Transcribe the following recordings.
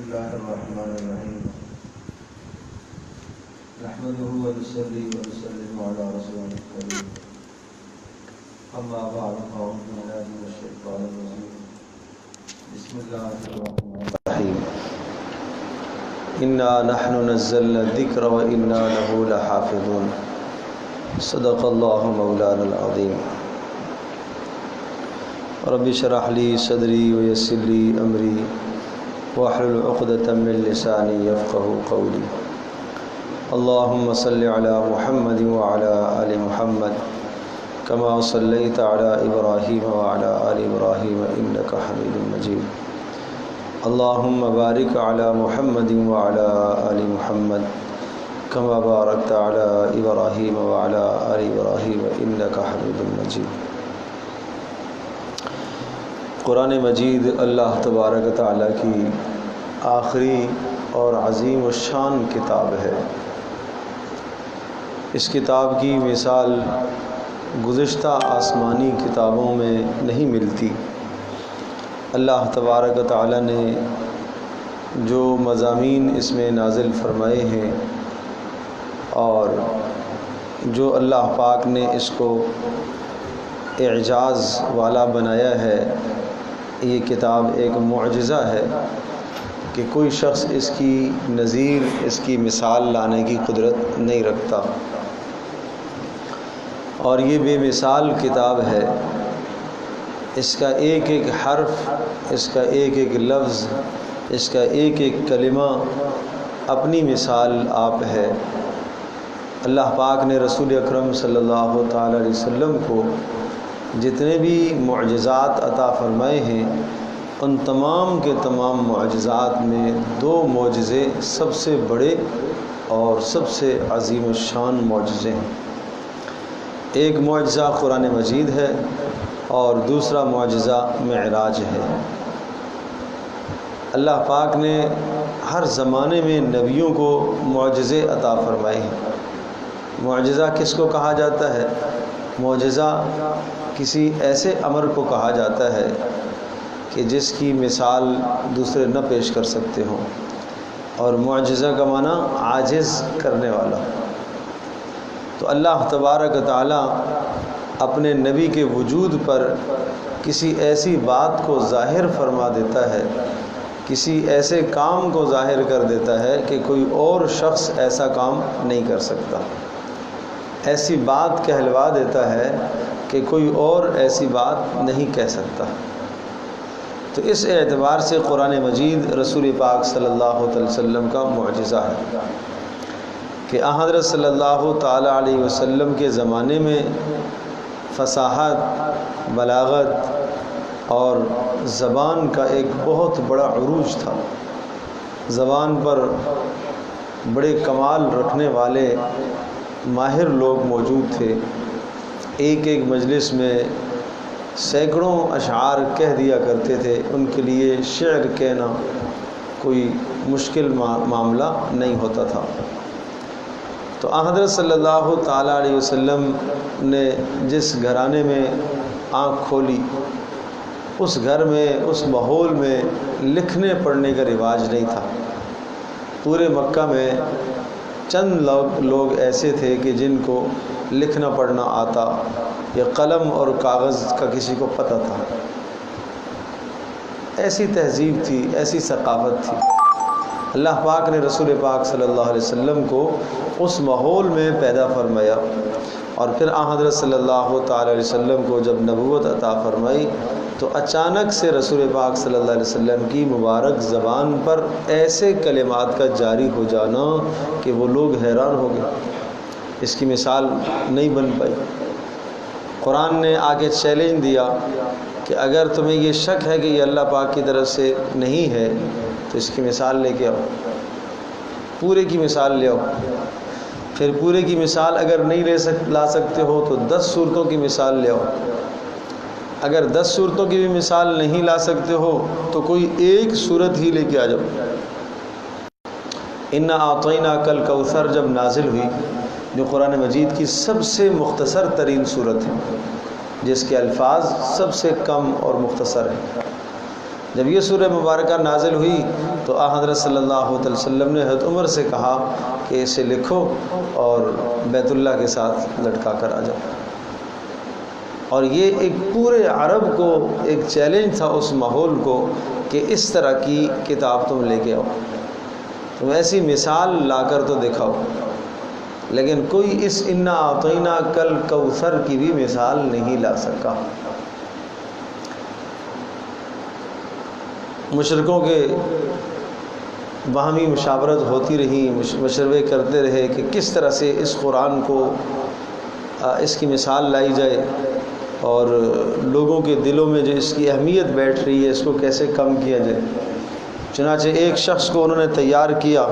الله الرحمن الرحيم نحمده ونصلي ونسلم على رسوله الكريم أما بعد أعوذ بالله من الشيطان الرجيم بسم الله الرحمن الرحيم إنا نحن نزلنا الذكر وإنا له لحافظون صدق الله مولانا العظيم رب اشرح لي صدري ويسر لي أمري واحلل عقدة من لساني يفقهوا قولي اللهم صل على محمد وعلى آل محمد كما صليت على إبراهيم وعلى آل إبراهيم إنك حميد مجيد اللهم بارك على محمد وعلى آل محمد كما باركت على إبراهيم وعلى آل إبراهيم إنك حميد مجيد۔ قرآن مجید اللہ تبارک تعالیٰ کی آخری اور عظیم الشان کتاب ہے۔ اس کتاب کی مثال گزشتہ آسمانی کتابوں میں نہیں ملتی۔ اللہ تبارک تعالیٰ نے جو مضامین اس میں نازل فرمائے ہیں اور جو اللہ پاک نے اس کو اعجاز والا بنایا ہے، یہ کتاب ایک معجزہ ہے کہ کوئی شخص اس کی نظیر، اس کی مثال لانے کی قدرت نہیں رکھتا، اور یہ بے مثال کتاب ہے۔ اس کا ایک ایک حرف، اس کا ایک ایک لفظ، اس کا ایک ایک کلمہ اپنی مثال آپ ہے۔ اللہ پاک نے رسول اکرم صلی اللہ تعالی علیہ وسلم کو جتنے بھی معجزات عطا فرمائے ہیں، ان تمام کے تمام معجزات میں دو معجزے سب سے بڑے اور سب سے عظیم الشان معجزے ہیں۔ ایک معجزہ قرآن مجید ہے اور دوسرا معجزہ معراج ہے۔ اللہ پاک نے ہر زمانے میں نبیوں کو معجزے عطا فرمائے ہیں۔ معجزہ کس کو کہا جاتا ہے؟ معجزہ کسی ایسے امر کو کہا جاتا ہے کہ جس کی مثال دوسرے نہ پیش کر سکتے ہوں، اور معجزہ کا معنی عاجز کرنے والا۔ تو اللہ تبارک تعالیٰ اپنے نبی کے وجود پر کسی ایسی بات کو ظاہر فرما دیتا ہے، کسی ایسے کام کو ظاہر کر دیتا ہے کہ کوئی اور شخص ایسا کام نہیں کر سکتا، ایسی بات کہلوا دیتا ہے کہ کوئی اور ایسی بات نہیں کہہ سکتا۔ تو اس اعتبار سے قرآن مجید رسول پاک صلی اللہ علیہ وسلم کا معجزہ ہے کہ حضرت صلی اللہ تعالی علیہ وسلم کے زمانے میں فصاحت، بلاغت اور زبان کا ایک بہت بڑا عروج تھا۔ زبان پر بڑے کمال رکھنے والے ماہر لوگ موجود تھے۔ ایک ایک مجلس میں سینکڑوں اشعار کہہ دیا کرتے تھے، ان کے لیے شعر کہنا کوئی مشکل معاملہ نہیں ہوتا تھا۔ تو حضرت صلی اللہ تعالیٰ علیہ وسلم نے جس گھرانے میں آنکھ کھولی، اس گھر میں، اس ماحول میں لکھنے پڑھنے کا رواج نہیں تھا۔ پورے مکہ میں چند لوگ ایسے تھے کہ جن کو لکھنا پڑھنا آتا یا قلم اور کاغذ کا کسی کو پتہ تھا۔ ایسی تہذیب تھی، ایسی ثقافت تھی۔ اللہ پاک نے رسول پاک صلی اللہ علیہ وسلم کو اس ماحول میں پیدا فرمایا، اور پھر حضرت صلی اللہ تعالی علیہ وسلم کو جب نبوت عطا فرمائی تو اچانک سے رسول پاک صلی اللہ علیہ وسلم کی مبارک زبان پر ایسے کلمات کا جاری ہو جانا کہ وہ لوگ حیران ہو گئے، اس کی مثال نہیں بن پائی۔ قرآن نے آگے چیلنج دیا کہ اگر تمہیں یہ شک ہے کہ یہ اللہ پاک کی طرف سے نہیں ہے تو اس کی مثال لے کے آؤ، پورے کی مثال لے آؤ۔ پھر پورے کی مثال اگر نہیں لا سکتے ہو تو 10 صورتوں کی مثال لے آؤ۔ اگر 10 صورتوں کی بھی مثال نہیں لا سکتے ہو تو کوئی ایک صورت ہی لے کے آ جاؤ۔ انا اعطیناک الکوثر جب نازل ہوئی، جو قرآن مجید کی سب سے مختصر ترین صورت ہے، جس کے الفاظ سب سے کم اور مختصر ہیں، جب یہ سورہ مبارکہ نازل ہوئی تو حضرت صلی اللہ علیہ وسلم نے حضرت عمر سے کہا کہ اسے لکھو اور بیت اللہ کے ساتھ لٹکا کر آ جاؤ. اور یہ ایک پورے عرب کو ایک چیلنج تھا اس ماحول کو کہ اس طرح کی کتاب تم لے کے آؤ، تم ایسی مثال لا کر تو دکھاؤ. لیکن کوئی اس انا اعطینا کل کوثر کی بھی مثال نہیں لا سکا. مشرکوں کے باہمی مشاورت ہوتی رہی، مشورے کرتے رہے کہ کس طرح سے اس قرآن کو اس کی مثال لائی جائے اور لوگوں کے دلوں میں جو اس کی اہمیت بیٹھ رہی ہے اس کو کیسے کم کیا جائے. چنانچہ ایک شخص کو انہوں نے تیار کیا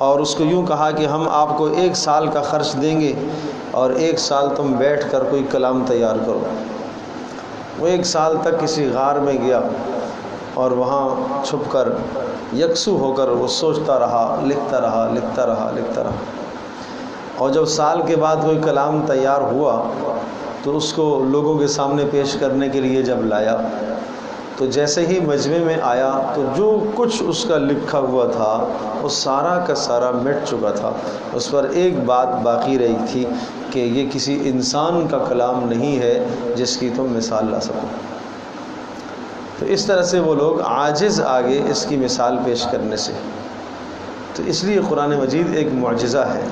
اور اس کو یوں کہا کہ ہم آپ کو 1 سال کا خرچ دیں گے اور 1 سال تم بیٹھ کر کوئی کلام تیار کرو. وہ 1 سال تک کسی غار میں گیا اور وہاں چھپ کر یکسو ہو کر وہ سوچتا رہا، لکھتا رہا. اور جب سال کے بعد کوئی کلام تیار ہوا تو اس کو لوگوں کے سامنے پیش کرنے کے لیے جب لایا تو جیسے ہی مجمع میں آیا تو جو کچھ اس کا لکھا ہوا تھا وہ سارا کا سارا مٹ چکا تھا. اس پر ایک بات باقی رہی تھی کہ یہ کسی انسان کا کلام نہیں ہے جس کی تم مثال لا سکو. تو اس طرح سے وہ لوگ عاجز آگے اس کی مثال پیش کرنے سے. تو اس لیے قرآن مجید ایک معجزہ ہے.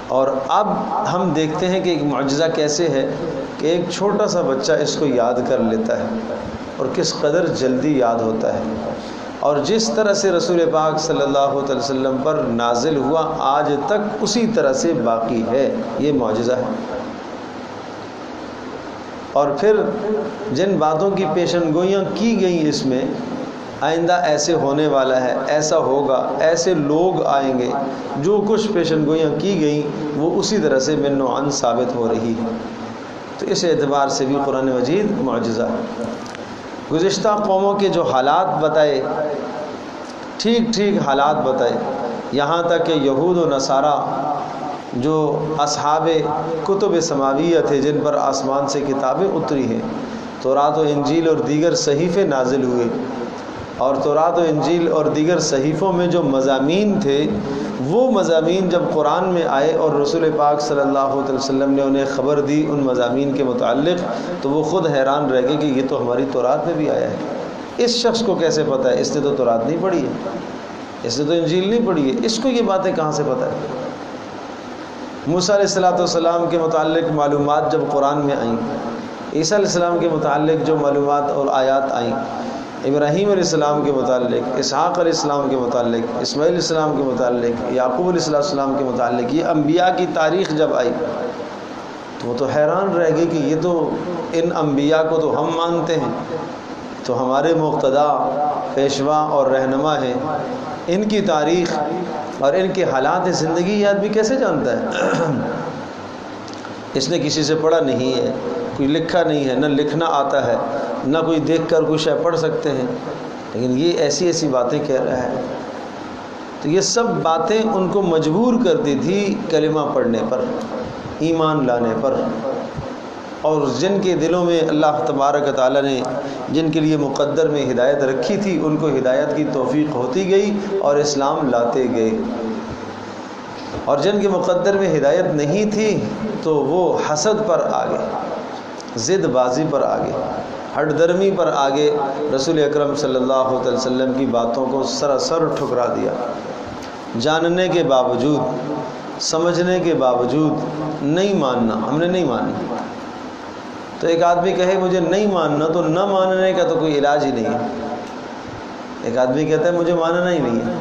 اور اب ہم دیکھتے ہیں کہ ایک معجزہ کیسے ہے کہ ایک چھوٹا سا بچہ اس کو یاد کر لیتا ہے اور کس قدر جلدی یاد ہوتا ہے. اور جس طرح سے رسول پاک صلی اللہ علیہ وسلم پر نازل ہوا آج تک اسی طرح سے باقی ہے. یہ معجزہ ہے. اور پھر جن باتوں کی پیشن گوئیاں کی گئیں اس میں، آئندہ ایسے ہونے والا ہے، ایسا ہوگا، ایسے لوگ آئیں گے، جو کچھ پیشن گوئیاں کی گئیں وہ اسی طرح سے من و عن ثابت ہو رہی ہے. تو اس اعتبار سے بھی قرآن مجید معجزہ ہے. گزشتہ قوموں کے جو حالات بتائے، ٹھیک حالات بتائے، یہاں تک کہ یہود و نصارہ جو اصحاب کتب سماویہ تھے جن پر آسمان سے کتابیں اتری ہیں، تورات و انجیل اور دیگر صحیفے نازل ہوئے، اور تورات و انجیل اور دیگر صحیفوں میں جو مضامین تھے وہ مضامین جب قرآن میں آئے اور رسول پاک صلی اللہ علیہ وسلم نے انہیں خبر دی ان مضامین کے متعلق تو وہ خود حیران رہ گئے کہ یہ تو ہماری تورات میں بھی آیا ہے. اس شخص کو کیسے پتہ ہے؟ اس نے تو تورات نہیں پڑھی ہے، اس نے تو انجیل نہیں پڑھی ہے، اس کو یہ باتیں کہاں سے پتہ ہے؟ موسیٰ علیہ السلام کے متعلق معلومات جب قرآن میں آئیں، عیسیٰ علیہ السلام کے متعلق جو معلومات اور آیات آئیں، ابراہیم علیہ السلام کے متعلق، اسحاق علیہ السلام کے متعلق، اسماعیل علیہ السلام کے متعلق، یعقوب علیہ السلام کے متعلق، یہ انبیاء کی تاریخ جب آئی تو وہ تو حیران رہ گئی کہ یہ تو ان انبیاء کو تو ہم مانتے ہیں، تو ہمارے مقتدا پیشوا اور رہنما ہیں، ان کی تاریخ اور ان کے حالات زندگی یہ آدمی کیسے جانتا ہے؟ اس نے کسی سے پڑھا نہیں ہے، کوئی لکھا نہیں ہے، نہ لکھنا آتا ہے، نہ کوئی دیکھ کر کچھ پڑھ سکتے ہیں، لیکن یہ ایسی باتیں کہہ رہا ہے. تو یہ سب باتیں ان کو مجبور کرتی تھی کلمہ پڑھنے پر، ایمان لانے پر. اور جن کے دلوں میں اللہ تبارک و تعالیٰ نے جن کے لیے مقدر میں ہدایت رکھی تھی ان کو ہدایت کی توفیق ہوتی گئی اور اسلام لاتے گئے، اور جن کے مقدر میں ہدایت نہیں تھی تو وہ حسد پر آگے، ضد بازی پر آگے، ہٹ درمی پر آگے رسول اکرم صلی اللہ علیہ وسلم کی باتوں کو سراسر ٹھکرا دیا. جاننے کے باوجود، سمجھنے کے باوجود نہیں ماننا، ہم نے نہیں ماننا. تو ایک آدمی کہے مجھے نہیں ماننا تو نہ ماننے کا تو کوئی علاج ہی نہیں ہے. ایک آدمی کہتا ہے مجھے ماننا ہی نہیں ہے.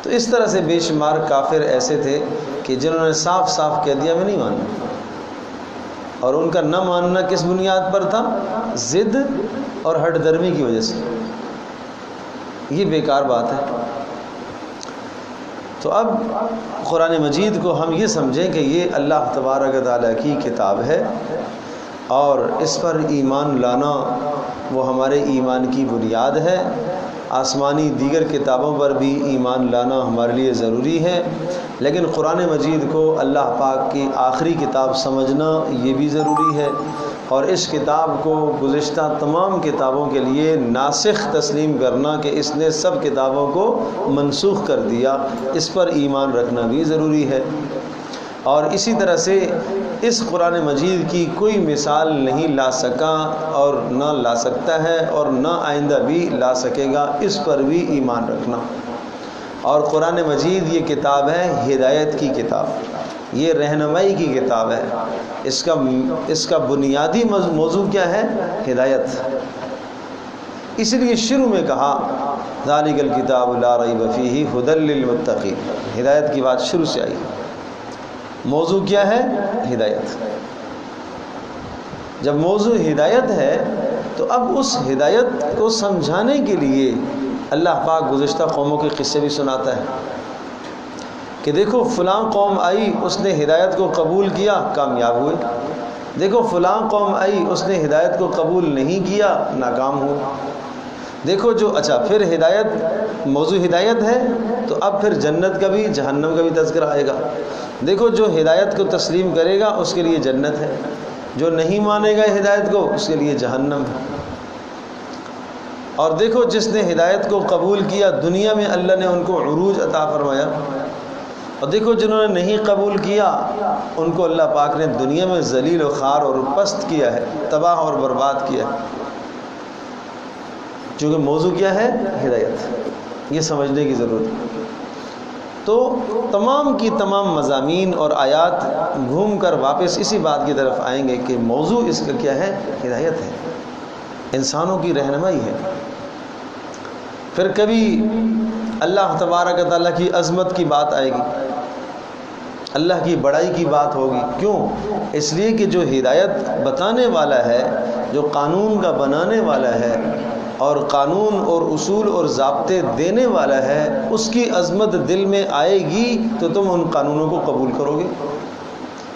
تو اس طرح سے بے شمار کافر ایسے تھے کہ جنہوں نے صاف صاف کہہ دیا میں نہیں ماننا، اور ان کا نہ ماننا کس بنیاد پر تھا؟ ضد اور ہٹ درمی کی وجہ سے. یہ بیکار بات ہے. تو اب قرآن مجید کو ہم یہ سمجھیں کہ یہ اللہ تبارک و تعالیٰ کی کتاب ہے، اور اس پر ایمان لانا وہ ہمارے ایمان کی بنیاد ہے. آسمانی دیگر کتابوں پر بھی ایمان لانا ہمارے لیے ضروری ہے، لیکن قرآن مجید کو اللہ پاک کی آخری کتاب سمجھنا یہ بھی ضروری ہے. اور اس کتاب کو گزشتہ تمام کتابوں کے لیے ناسخ تسلیم کرنا کہ اس نے سب کتابوں کو منسوخ کر دیا، اس پر ایمان رکھنا بھی ضروری ہے۔ اور اسی طرح سے اس قرآن مجید کی کوئی مثال نہیں لا سکا اور نہ لا سکتا ہے اور نہ آئندہ بھی لا سکے گا، اس پر بھی ایمان رکھنا۔ اور قرآن مجید یہ کتاب ہے ہدایت کی کتاب، یہ رہنمائی کی کتاب ہے۔ اس کا بنیادی موضوع کیا ہے؟ ہدایت۔ اس لیے شروع میں کہا ذالک الکتاب لا ریب فیہ ھدی للمتقین، ہدایت کی بات شروع سے آئی۔ موضوع کیا ہے؟ ہدایت۔ جب موضوع ہدایت ہے تو اب اس ہدایت کو سمجھانے کے لیے اللہ پاک گزشتہ قوموں کے قصے بھی سناتا ہے کہ دیکھو فلاں قوم آئی، اس نے ہدایت کو قبول کیا، کامیاب ہوئے۔ دیکھو فلاں قوم آئی، اس نے ہدایت کو قبول نہیں کیا، ناکام ہوئے۔ دیکھو جو پھر ہدایت، موضوع ہدایت ہے تو اب پھر جنت کا بھی جہنم کا بھی تذکرہ آئے گا۔ دیکھو جو ہدایت کو تسلیم کرے گا اس کے لیے جنت ہے، جو نہیں مانے گا ہدایت کو اس کے لیے جہنم ہے۔ اور دیکھو جس نے ہدایت کو قبول کیا، دنیا میں اللہ نے ان کو عروج عطا فرمایا، اور دیکھو جنہوں نے نہیں قبول کیا ان کو اللہ پاک نے دنیا میں ذلیل و خوار اور پست کیا ہے، تباہ اور برباد کیا ہے۔ چونکہ موضوع کیا ہے؟ ہدایت، یہ سمجھنے کی ضرورت ہے۔ تو تمام کی تمام مضامین اور آیات گھوم کر واپس اسی بات کی طرف آئیں گے کہ موضوع اس کا کیا ہے؟ ہدایت ہے، انسانوں کی رہنمائی ہے۔ پھر کبھی اللہ تبارک و تعالیٰ کی عظمت کی بات آئے گی، اللہ کی بڑائی کی بات ہوگی۔ کیوں؟ اس لیے کہ جو ہدایت بتانے والا ہے، جو قانون کا بنانے والا ہے اور قانون اور اصول اور ضابطے دینے والا ہے، اس کی عظمت دل میں آئے گی تو تم ان قانونوں کو قبول کرو گے۔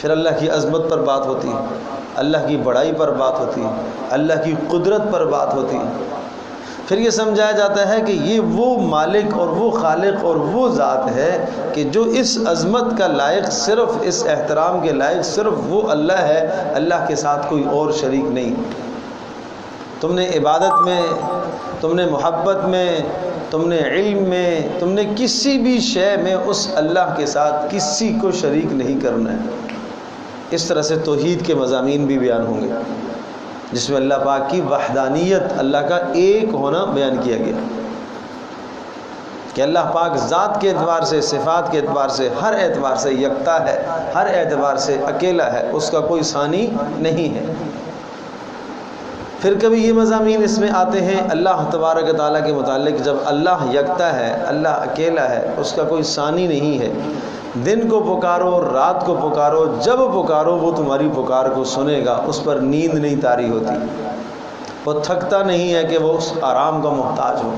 پھر اللہ کی عظمت پر بات ہوتی ہے، اللہ کی بڑائی پر بات ہوتی ہے، اللہ کی قدرت پر بات ہوتی ہے۔ پھر یہ سمجھایا جاتا ہے کہ یہ وہ مالک اور وہ خالق اور وہ ذات ہے کہ جو اس عظمت کا لائق، صرف اس احترام کے لائق صرف وہ اللہ ہے، اللہ کے ساتھ کوئی اور شریک نہیں۔ تم نے عبادت میں، تم نے محبت میں، تم نے علم میں، تم نے کسی بھی شے میں اس اللہ کے ساتھ کسی کو شریک نہیں کرنا ہے۔ اس طرح سے توحید کے مضامین بھی بیان ہوں گے جس میں اللہ پاک کی وحدانیت، اللہ کا ایک ہونا بیان کیا گیا کہ اللہ پاک ذات کے اعتبار سے، صفات کے اعتبار سے، ہر اعتبار سے یکتا ہے، ہر اعتبار سے اکیلا ہے، اس کا کوئی ثانی نہیں ہے۔ پھر کبھی یہ مضامین اس میں آتے ہیں اللہ تبارک و تعالیٰ کے متعلق، جب اللہ یکتا ہے، اللہ اکیلا ہے، اس کا کوئی ثانی نہیں ہے، دن کو پکارو، رات کو پکارو، جب پکارو وہ تمہاری پکار کو سنے گا، اس پر نیند نہیں طاری ہوتی، وہ تھکتا نہیں ہے کہ وہ اس آرام کا محتاج ہو،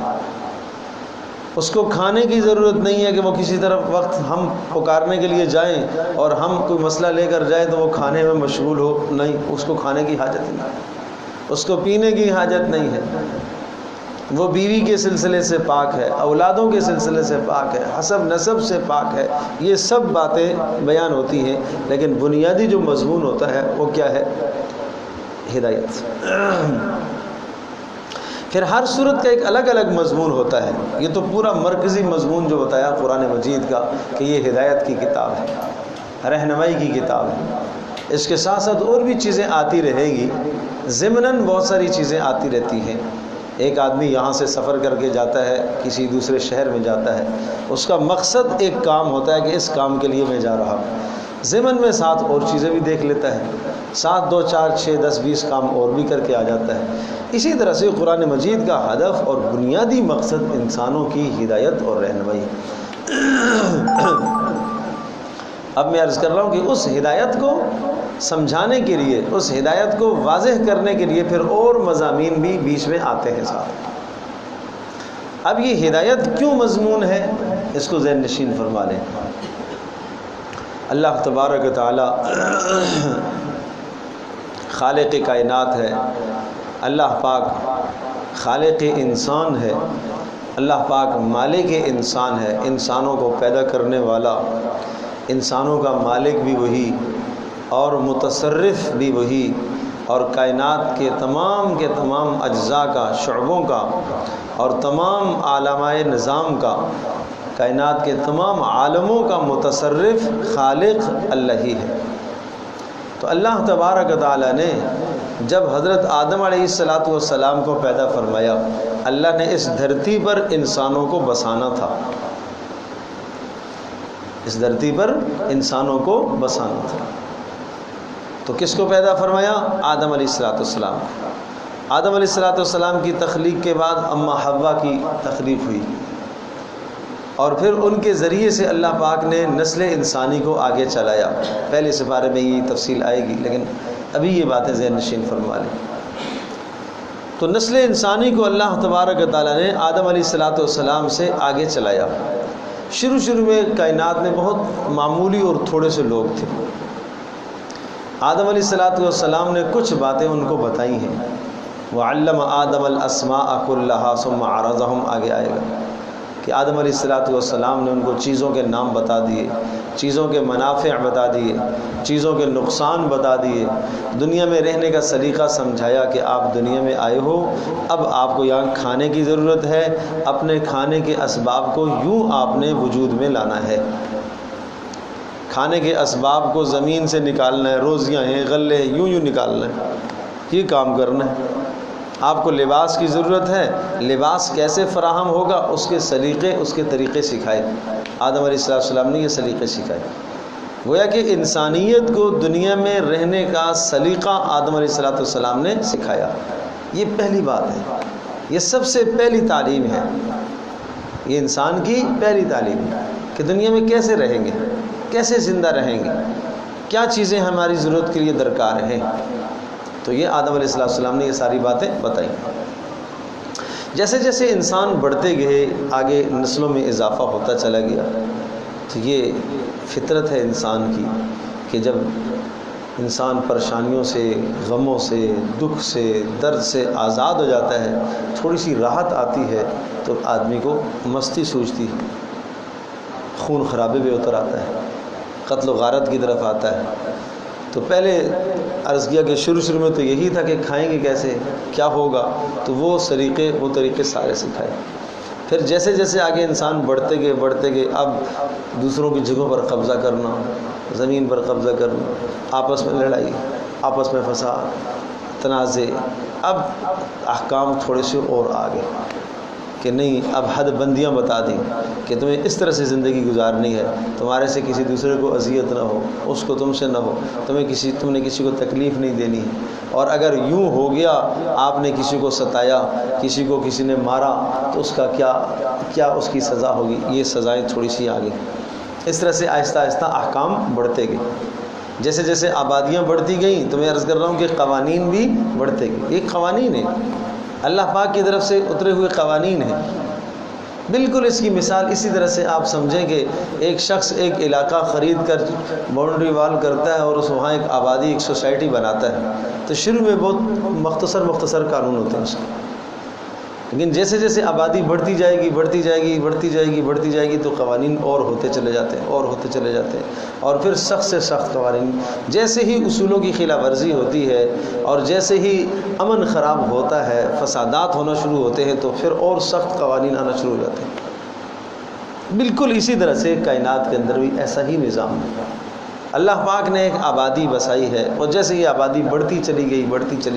اس کو کھانے کی ضرورت نہیں ہے کہ وہ کسی طرف وقت ہم پکارنے کے لیے جائیں اور ہم کوئی مسئلہ لے کر جائیں تو وہ کھانے میں مشغول ہو، نہیں، اس کو کھانے کی حاجت نہیں، اس کو پینے کی حاجت نہیں ہے، وہ بیوی کے سلسلے سے پاک ہے، اولادوں کے سلسلے سے پاک ہے، حسب نسب سے پاک ہے۔ یہ سب باتیں بیان ہوتی ہیں، لیکن بنیادی جو مضمون ہوتا ہے وہ کیا ہے؟ ہدایت۔ پھر ہر صورت کا ایک الگ الگ مضمون ہوتا ہے۔ یہ تو پورا مرکزی مضمون جو بتایا قرآن مجید کا کہ یہ ہدایت کی کتاب ہے، رہنمائی کی کتاب ہے۔ اس کے ساتھ ساتھ اور بھی چیزیں آتی رہے گی، ضمناً بہت ساری چیزیں آتی رہتی ہیں۔ ایک آدمی یہاں سے سفر کر کے جاتا ہے، کسی دوسرے شہر میں جاتا ہے، اس کا مقصد ایک کام ہوتا ہے کہ اس کام کے لیے میں جا رہا ہوں، ضمن میں ساتھ اور چیزیں بھی دیکھ لیتا ہے، ساتھ 2 4 6 10 20 کام اور بھی کر کے آ جاتا ہے۔ اسی طرح سے قرآن مجید کا ہدف اور بنیادی مقصد انسانوں کی ہدایت اور رہنمائی۔ اب میں عرض کر رہا ہوں کہ اس ہدایت کو سمجھانے کے لیے، اس ہدایت کو واضح کرنے کے لیے پھر اور مضامین بھی بیچ میں آتے ہیں ساتھ۔ اب یہ ہدایت کیوں مضمون ہے، اس کو ذہن نشین فرما لیں۔ اللہ تبارک و تعالی خالق کائنات ہے، اللہ پاک خالق انسان ہے، اللہ پاک مالک انسان ہے، انسانوں کو پیدا کرنے والا، انسانوں کا مالک بھی وہی اور متصرف بھی وہی، اور کائنات کے تمام اجزاء کا، شعبوں کا اور تمام عالمائے نظام کا، کائنات کے تمام عالموں کا متصرف خالق اللہ ہی ہے۔ تو اللہ تبارک و تعالیٰ نے جب حضرت آدم علیہ السلام کو پیدا فرمایا، اللہ نے اس دھرتی پر انسانوں کو بسانا تھا، اس دھرتی پر انسانوں کو بسانا تھا۔ تو کس کو پیدا فرمایا؟ آدم علیہ السلام۔ آدم علیہ السلام کی تخلیق کے بعد اماں حوا کی تخلیق ہوئی، اور پھر ان کے ذریعے سے اللہ پاک نے نسل انسانی کو آگے چلایا۔ پہلے سپارے میں یہ تفصیل آئے گی، لیکن ابھی یہ باتیں ذہن نشین فرما لیں۔ تو نسل انسانی کو اللہ تبارک و تعالیٰ نے آدم علیہ السلام سے آگے چلایا۔ شروع میں کائنات میں بہت معمولی اور تھوڑے سے لوگ تھے۔ آدم علیہ السلام نے کچھ باتیں ان کو بتائی ہیں۔ وَعَلَّمَ آدَمَ الْأَسْمَاءَ كُلَّهَا ثُمَّ عَرَضَهُمْ، آگے آئے گا کہ آدم علیہ السلام نے ان کو چیزوں کے نام بتا دیے، چیزوں کے منافع بتا دیے، چیزوں کے نقصان بتا دیے، دنیا میں رہنے کا سلیقہ سمجھایا کہ آپ دنیا میں آئے ہو، اب آپ کو یہاں کھانے کی ضرورت ہے، اپنے کھانے کے اسباب کو یوں آپ نے وجود میں لانا ہے۔ کھانے کے اسباب کو زمین سے نکالنا ہے، روزیاں ہیں، غلے ہیں، یوں نکالنا ہے، یہ کام کرنا ہے۔ آپ کو لباس کی ضرورت ہے، لباس کیسے فراہم ہوگا اس کے سلیقے، اس کے طریقے سکھائے۔ آدم علیہ السلام نے یہ سلیقے سکھائے۔ گویا کہ انسانیت کو دنیا میں رہنے کا سلیقہ آدم علیہ السلام نے سکھایا۔ یہ پہلی بات ہے، یہ سب سے پہلی تعلیم ہے، یہ انسان کی پہلی تعلیم ہے کہ دنیا میں کیسے رہیں گے، کیسے زندہ رہیں گے، کیا چیزیں ہماری ضرورت کے لیے درکار ہیں۔ تو یہ آدم علیہ السلام نے یہ ساری باتیں بتائیں۔ جیسے جیسے انسان بڑھتے گئے، آگے نسلوں میں اضافہ ہوتا چلا گیا، تو یہ فطرت ہے انسان کی کہ جب انسان پریشانیوں سے، غموں سے، دکھ سے، درد سے آزاد ہو جاتا ہے، تھوڑی سی راحت آتی ہے، تو آدمی کو مستی سوچتی ہے، خون خرابے پہ اتر آتا ہے، قتل و غارت کی طرف آتا ہے۔ تو پہلے عرض کیا کہ شروع میں تو یہی تھا کہ کھائیں گے کیسے، کیا ہوگا، تو وہ طریقے سارے سکھائے۔ پھر جیسے جیسے آگے انسان بڑھتے گئے، اب دوسروں کی جگہوں پر قبضہ کرنا، زمین پر قبضہ کرنا، آپس میں لڑائی، آپس میں فساد، تنازع، اب احکام تھوڑے سے اور آگے کہ نہیں، اب حد بندیاں بتا دیں کہ تمہیں اس طرح سے زندگی گزارنی ہے، تمہارے سے کسی دوسرے کو اذیت نہ ہو، اس کو تم سے نہ ہو، تم نے کسی کو تکلیف نہیں دینی ہے، اور اگر یوں ہو گیا آپ نے کسی کو ستایا، کسی نے مارا، تو اس کا کیا اس کی سزا ہوگی، یہ سزائیں تھوڑی سی آگے۔ اس طرح سے آہستہ آہستہ احکام بڑھتے گئے۔ جیسے جیسے آبادیاں بڑھتی گئیں تو میں عرض کر رہا ہوں کہ قوانین بھی بڑھتے گئے۔ یہ قوانین ہیں، اللہ پاک کی طرف سے اترے ہوئے قوانین ہیں۔ بالکل اس کی مثال اسی طرح سے آپ سمجھیں کہ ایک شخص ایک علاقہ خرید کر باؤنڈری وال کرتا ہے اور وہاں ایک آبادی، ایک سوسائٹی بناتا ہے، تو شروع میں بہت مختصر قانون ہوتے ہیں اس کے، لیکن جیسے جیسے آبادی بڑھتی جائے گی تو قوانین اور ہوتے چلے جاتے ہیں، اور پھر سخت سے سخت قوانین۔ جیسے ہی اصولوں کی خلاف ورزی ہوتی ہے اور جیسے ہی امن خراب ہوتا ہے، فسادات ہونا شروع ہوتے ہیں، تو پھر اور سخت قوانین آنا شروع ہو جاتے ہیں۔ بالکل اسی طرح سے کائنات کے اندر بھی ایسا ہی نظام ہے۔ اللہ پاک نے ایک آبادی بسائی ہے، اور جیسے یہ آبادی بڑھتی چلی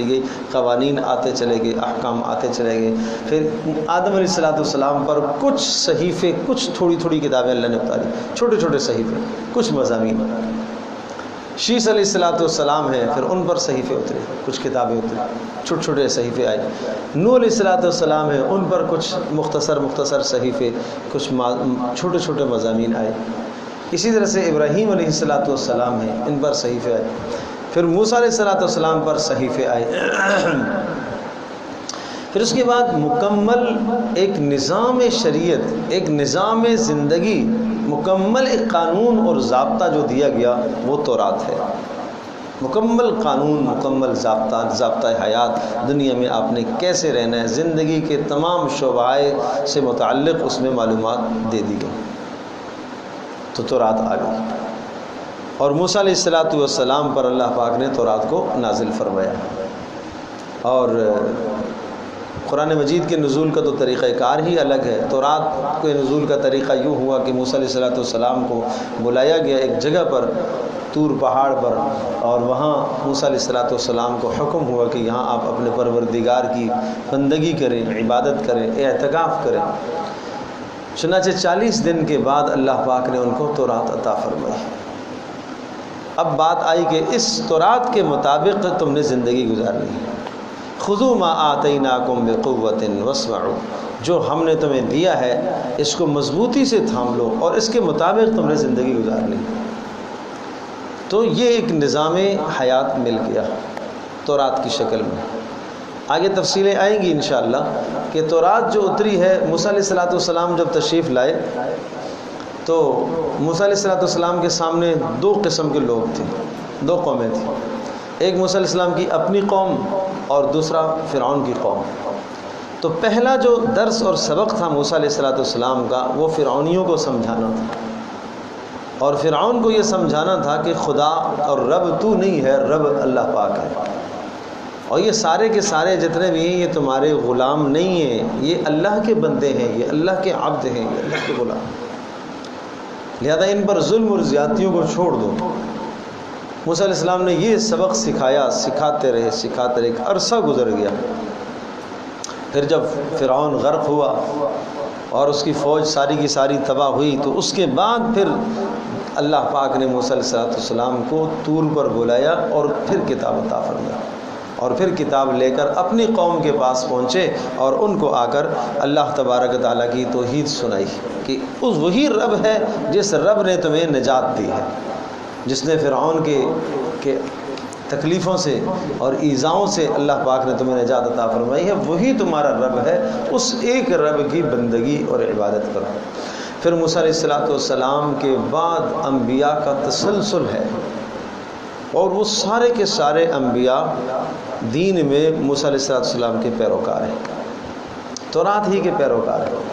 گئی، قوانین آتے چلے گئے، احکام آتے چلے گئے۔ پھر آدم علیہ السلام پر کچھ صحیفے، کچھ تھوڑی کتابیں اللہ نے اتاری، چھوٹے صحیفے، کچھ مضامین۔ شیس علیہ السلام ہیں، پھر ان پر صحیفے اترے، کچھ کتابیں اتری، چھوٹے صحیفے آئے۔ نوح علیہ السلام ہیں، ان پر کچھ مختصر صحیفے، کچھ چھوٹے مضامین آئے۔ اسی طرح سے ابراہیم علیہ السلام ہیں، ان پر صحیفے آئے۔ پھر موسیٰ علیہ السلام پر صحیفے آئے۔ پھر اس کے بعد مکمل ایک نظام شریعت، ایک نظام زندگی، مکمل ایک قانون اور ضابطہ جو دیا گیا وہ تورات ہے۔ مکمل قانون، مکمل ضابطہ حیات، دنیا میں آپ نے کیسے رہنا ہے، زندگی کے تمام شعبۂ سے متعلق اس میں معلومات دے دی گئی۔ تو تورات آ گئی، اور موسیٰ علیہ السلام پر اللہ پاک نے تورات کو نازل فرمایا۔ اور قرآن مجید کے نزول کا تو طریقہ کار ہی الگ ہے۔ تورات کے نزول کا طریقہ یوں ہوا کہ موسیٰ علیہ السلام کو بلایا گیا ایک جگہ پر، طور پہاڑ پر، اور وہاں موسیٰ علیہ السلام کو حکم ہوا کہ یہاں آپ اپنے پروردگار کی بندگی کریں، عبادت کریں، اعتکاف کریں۔ چنانچہ 40 دن کے بعد اللہ پاک نے ان کو تورات عطا فرمائی۔ اب بات آئی کہ اس تورات کے مطابق تم نے زندگی گزارنی ہے۔ خذوا ما آتیناکم بقوۃ واسمعوا، جو ہم نے تمہیں دیا ہے اس کو مضبوطی سے تھام لو اور اس کے مطابق تم نے زندگی گزارنی۔ تو یہ ایک نظام حیات مل گیا تورات کی شکل میں۔ آگے تفصیلیں آئیں گی انشاءاللہ کہ تورات جو اتری ہے، موسیٰ علیہ السلام جب تشریف لائے تو موسیٰ علیہ السلام کے سامنے 2 قسم کے لوگ تھے، 2 قومیں تھیں۔ ایک موسیٰ علیہ السلام کی اپنی قوم اور دوسرا فرعون کی قوم۔ تو پہلا جو درس اور سبق تھا موسیٰ علیہ السلام کا، وہ فرعونیوں کو سمجھانا تھا، اور فرعون کو یہ سمجھانا تھا کہ خدا اور رب تو نہیں ہے، رب اللہ پاک ہے، اور یہ سارے کے سارے جتنے بھی ہیں یہ تمہارے غلام نہیں ہیں، یہ اللہ کے بندے ہیں، یہ اللہ کے عبد ہیں، یہ اللہ کے غلام، لہذا ان پر ظلم اور زیادتیوں کو چھوڑ دو۔ موسیٰ علیہ السلام نے یہ سبق سکھایا، سکھاتے رہے ایک عرصہ گزر گیا۔ پھر جب فرعون غرق ہوا اور اس کی فوج ساری کی ساری تباہ ہوئی، تو اس کے بعد پھر اللہ پاک نے موسیٰ علیہ السلام کو طور پر بلایا اور پھر کتاب عطا فرمائی، اور پھر کتاب لے کر اپنی قوم کے پاس پہنچے اور ان کو آ کر اللہ تبارک تعالیٰ کی توحید سنائی کہ اس وہی رب ہے جس رب نے تمہیں نجات دی ہے، جس نے فرعون کے تکلیفوں سے اور ایذاؤں سے اللہ پاک نے تمہیں نجات عطا فرمائی ہے، وہی تمہارا رب ہے، اس ایک رب کی بندگی اور عبادت کرو۔ پھر موسیٰ علیہ السلام کے بعد انبیاء کا تسلسل ہے، اور وہ سارے کے سارے انبیاء دین میں موسیٰ علیہ السلام کے پیروکار ہیں، تورات ہی کے پیروکار ہیں۔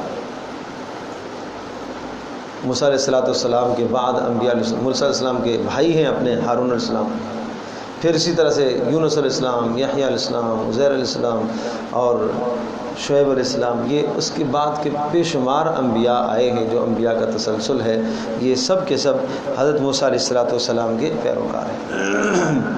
موسیٰ علیہ السلام کے بعد انبیاء موسیٰ علیہ السلام کے بھائی ہیں اپنے ہارون علیہ السلام، پھر اسی طرح سے یونس علیہ السلام، یحییٰ علیہ السلام، عزیر علیہ السلام اور شعیب علیہ السلام، یہ اس کے بعد کے بے شمار انبیاء آئے ہیں جو انبیاء کا تسلسل ہے، یہ سب کے سب حضرت موسیٰ علیہ السلام کے پیروکار ہیں۔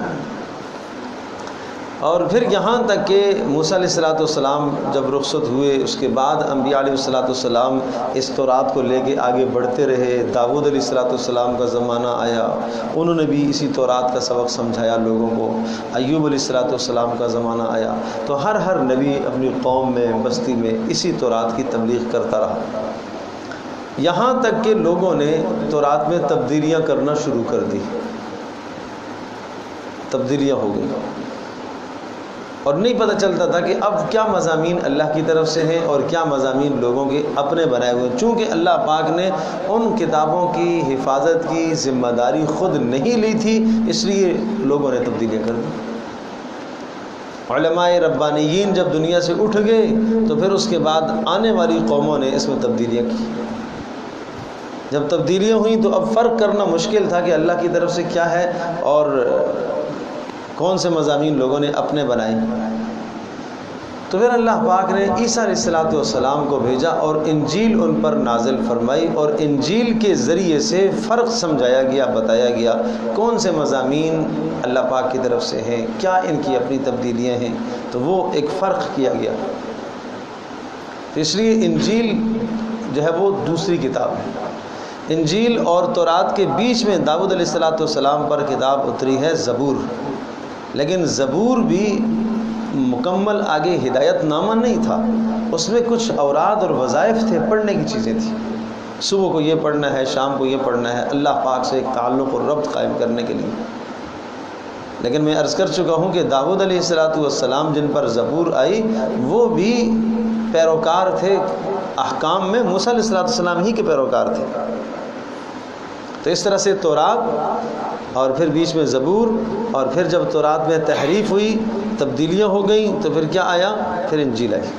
اور پھر یہاں تک کہ موسیٰ علیہ السلام جب رخصت ہوئے، اس کے بعد انبیاء علیہ السلام اس تورات کو لے کے آگے بڑھتے رہے۔ داؤد علیہ السلام کا زمانہ آیا، انہوں نے بھی اسی تورات کا سبق سمجھایا لوگوں کو۔ ایوب علیہ السلام کا زمانہ آیا، تو ہر نبی اپنی قوم میں، بستی میں اسی تورات کی تبلیغ کرتا رہا، یہاں تک کہ لوگوں نے تورات میں تبدیلیاں کرنا شروع کر دی، تبدیلیاں ہو گئی، اور نہیں پتہ چلتا تھا کہ اب کیا مضامین اللہ کی طرف سے ہیں اور کیا مضامین لوگوں کے اپنے بنائے ہوئے ہیں۔ چونکہ اللہ پاک نے ان کتابوں کی حفاظت کی ذمہ داری خود نہیں لی تھی، اس لیے لوگوں نے تبدیلیاں کر دی۔ علماء ربانیین جب دنیا سے اٹھ گئے تو پھر اس کے بعد آنے والی قوموں نے اس میں تبدیلیاں کی۔ جب تبدیلیاں ہوئیں تو اب فرق کرنا مشکل تھا کہ اللہ کی طرف سے کیا ہے اور کون سے مضامین لوگوں نے اپنے بنائے۔ تو پھر اللہ پاک نے عیسیٰ علیہ السلام کو بھیجا اور انجیل ان پر نازل فرمائی، اور انجیل کے ذریعے سے فرق سمجھایا گیا، بتایا گیا کون سے مضامین اللہ پاک کی طرف سے ہیں، کیا ان کی اپنی تبدیلیاں ہیں، تو وہ ایک فرق کیا گیا۔ تو اس لیے انجیل جو ہے وہ دوسری کتاب ہے۔ انجیل اور تورات کے بیچ میں داؤد علیہ السلام پر کتاب اتری ہے زبور، لیکن زبور بھی مکمل آگے ہدایت نامہ نہیں تھا، اس میں کچھ اوراد اور وظائف تھے، پڑھنے کی چیزیں تھیں، صبح کو یہ پڑھنا ہے، شام کو یہ پڑھنا ہے، اللہ پاک سے ایک تعلق اور ربط قائم کرنے کے لیے۔ لیکن میں عرض کر چکا ہوں کہ داؤد علیہ السلام جن پر زبور آئی وہ بھی پیروکار تھے احکام میں، موسیٰ علیہ السلام ہی کے پیروکار تھے۔ تو اس طرح سے تورات اور پھر بیچ میں زبور، اور پھر جب تورات میں تحریف ہوئی، تبدیلیاں ہو گئیں، تو پھر کیا آیا؟ پھر انجیل آئی،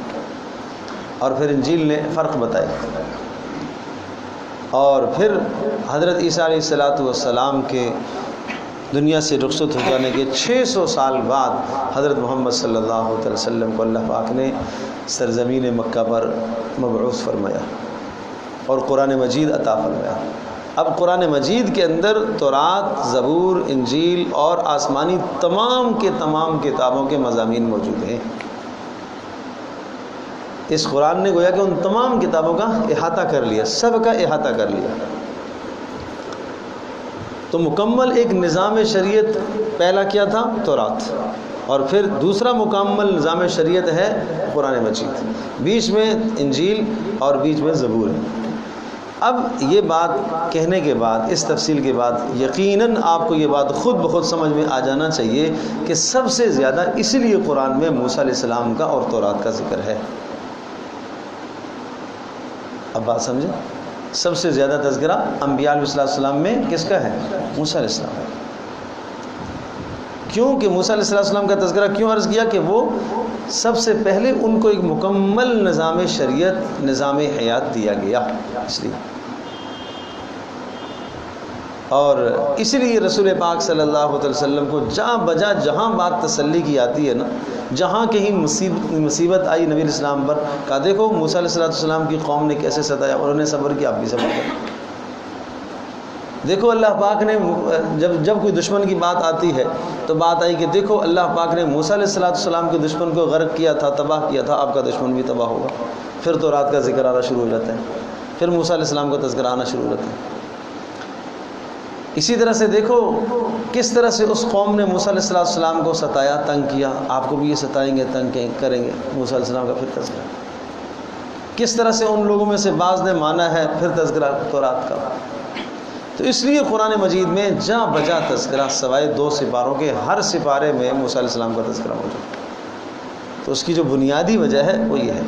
اور پھر انجیل نے فرق بتائی، اور پھر حضرت عیسیٰ علیہ السلام کے دنیا سے رخصت ہو جانے کے 600 سال بعد حضرت محمد صلی اللہ علیہ وسلم کو اللہ پاک نے سرزمین مکہ پر مبعوث فرمایا اور قرآن مجید عطا فرمایا۔ اب قرآن مجید کے اندر تورات، زبور، انجیل اور آسمانی تمام کے تمام کتابوں کے مضامین موجود ہیں۔ اس قرآن نے گویا کہ ان تمام کتابوں کا احاطہ کر لیا، سب کا احاطہ کر لیا۔ تو مکمل ایک نظام شریعت پہلا کیا تھا تورات، اور پھر دوسرا مکمل نظام شریعت ہے قرآن مجید، بیچ میں انجیل اور بیچ میں زبور ہے۔ اب یہ بات کہنے کے بعد، اس تفصیل کے بعد، یقیناً آپ کو یہ بات خود بخود سمجھ میں آ جانا چاہیے کہ سب سے زیادہ اس لیے قرآن میں موسیٰ علیہ السلام کا اور تورات کا ذکر ہے۔ اب بات سمجھیں، سب سے زیادہ تذکرہ انبیاء علیہ السلام میں کس کا ہے؟ موسیٰ علیہ السلام۔ کیوں کہ موسیٰ علیہ السلام کا تذکرہ کیوں عرض کیا کہ وہ سب سے پہلے ان کو ایک مکمل نظام شریعت، نظام حیات دیا گیا، اس لیے۔ اور اسی لیے رسول پاک صلی اللہ علیہ وسلم کو جہاں بجا جہاں بات تسلی کی آتی ہے نا، جہاں کہیں مصیبت آئی نبی الاسلام پر، کہا دیکھو موسیٰ علیہ السلام کی قوم نے کیسے ستایا، انہوں نے صبر کیا، آپ بھی صبر کریں۔ دیکھو اللہ پاک نے جب کوئی دشمن کی بات آتی ہے تو بات آئی کہ دیکھو اللہ پاک نے موسیٰ علیہ السلام کے دشمن کو غرق کیا تھا، تباہ کیا تھا، آپ کا دشمن بھی تباہ ہوگا۔ پھر تو رات کا ذکر آنا شروع ہو جاتا ہے، پھر موسیٰ علیہ السلام کا تذکرہ آنا شروع ہو جاتا ہے۔ اسی طرح سے دیکھو کس طرح سے اس قوم نے موسیٰ علیہ السلام کو ستایا، تنگ کیا، آپ کو بھی یہ ستائیں گے، تنگ کریں گے، موسیٰ علیہ السلام کا پھر تذکرہ۔ کس طرح سے ان لوگوں میں سے بعض نے مانا ہے، پھر تذکرہ تورات کا۔ تو اس لیے قرآن مجید میں جا بجا تذکرہ، سوائے 2 سپاروں کے ہر سپارے میں موسیٰ علیہ السلام کا تذکرہ موجود۔ تو اس کی جو بنیادی وجہ ہے وہ یہ ہے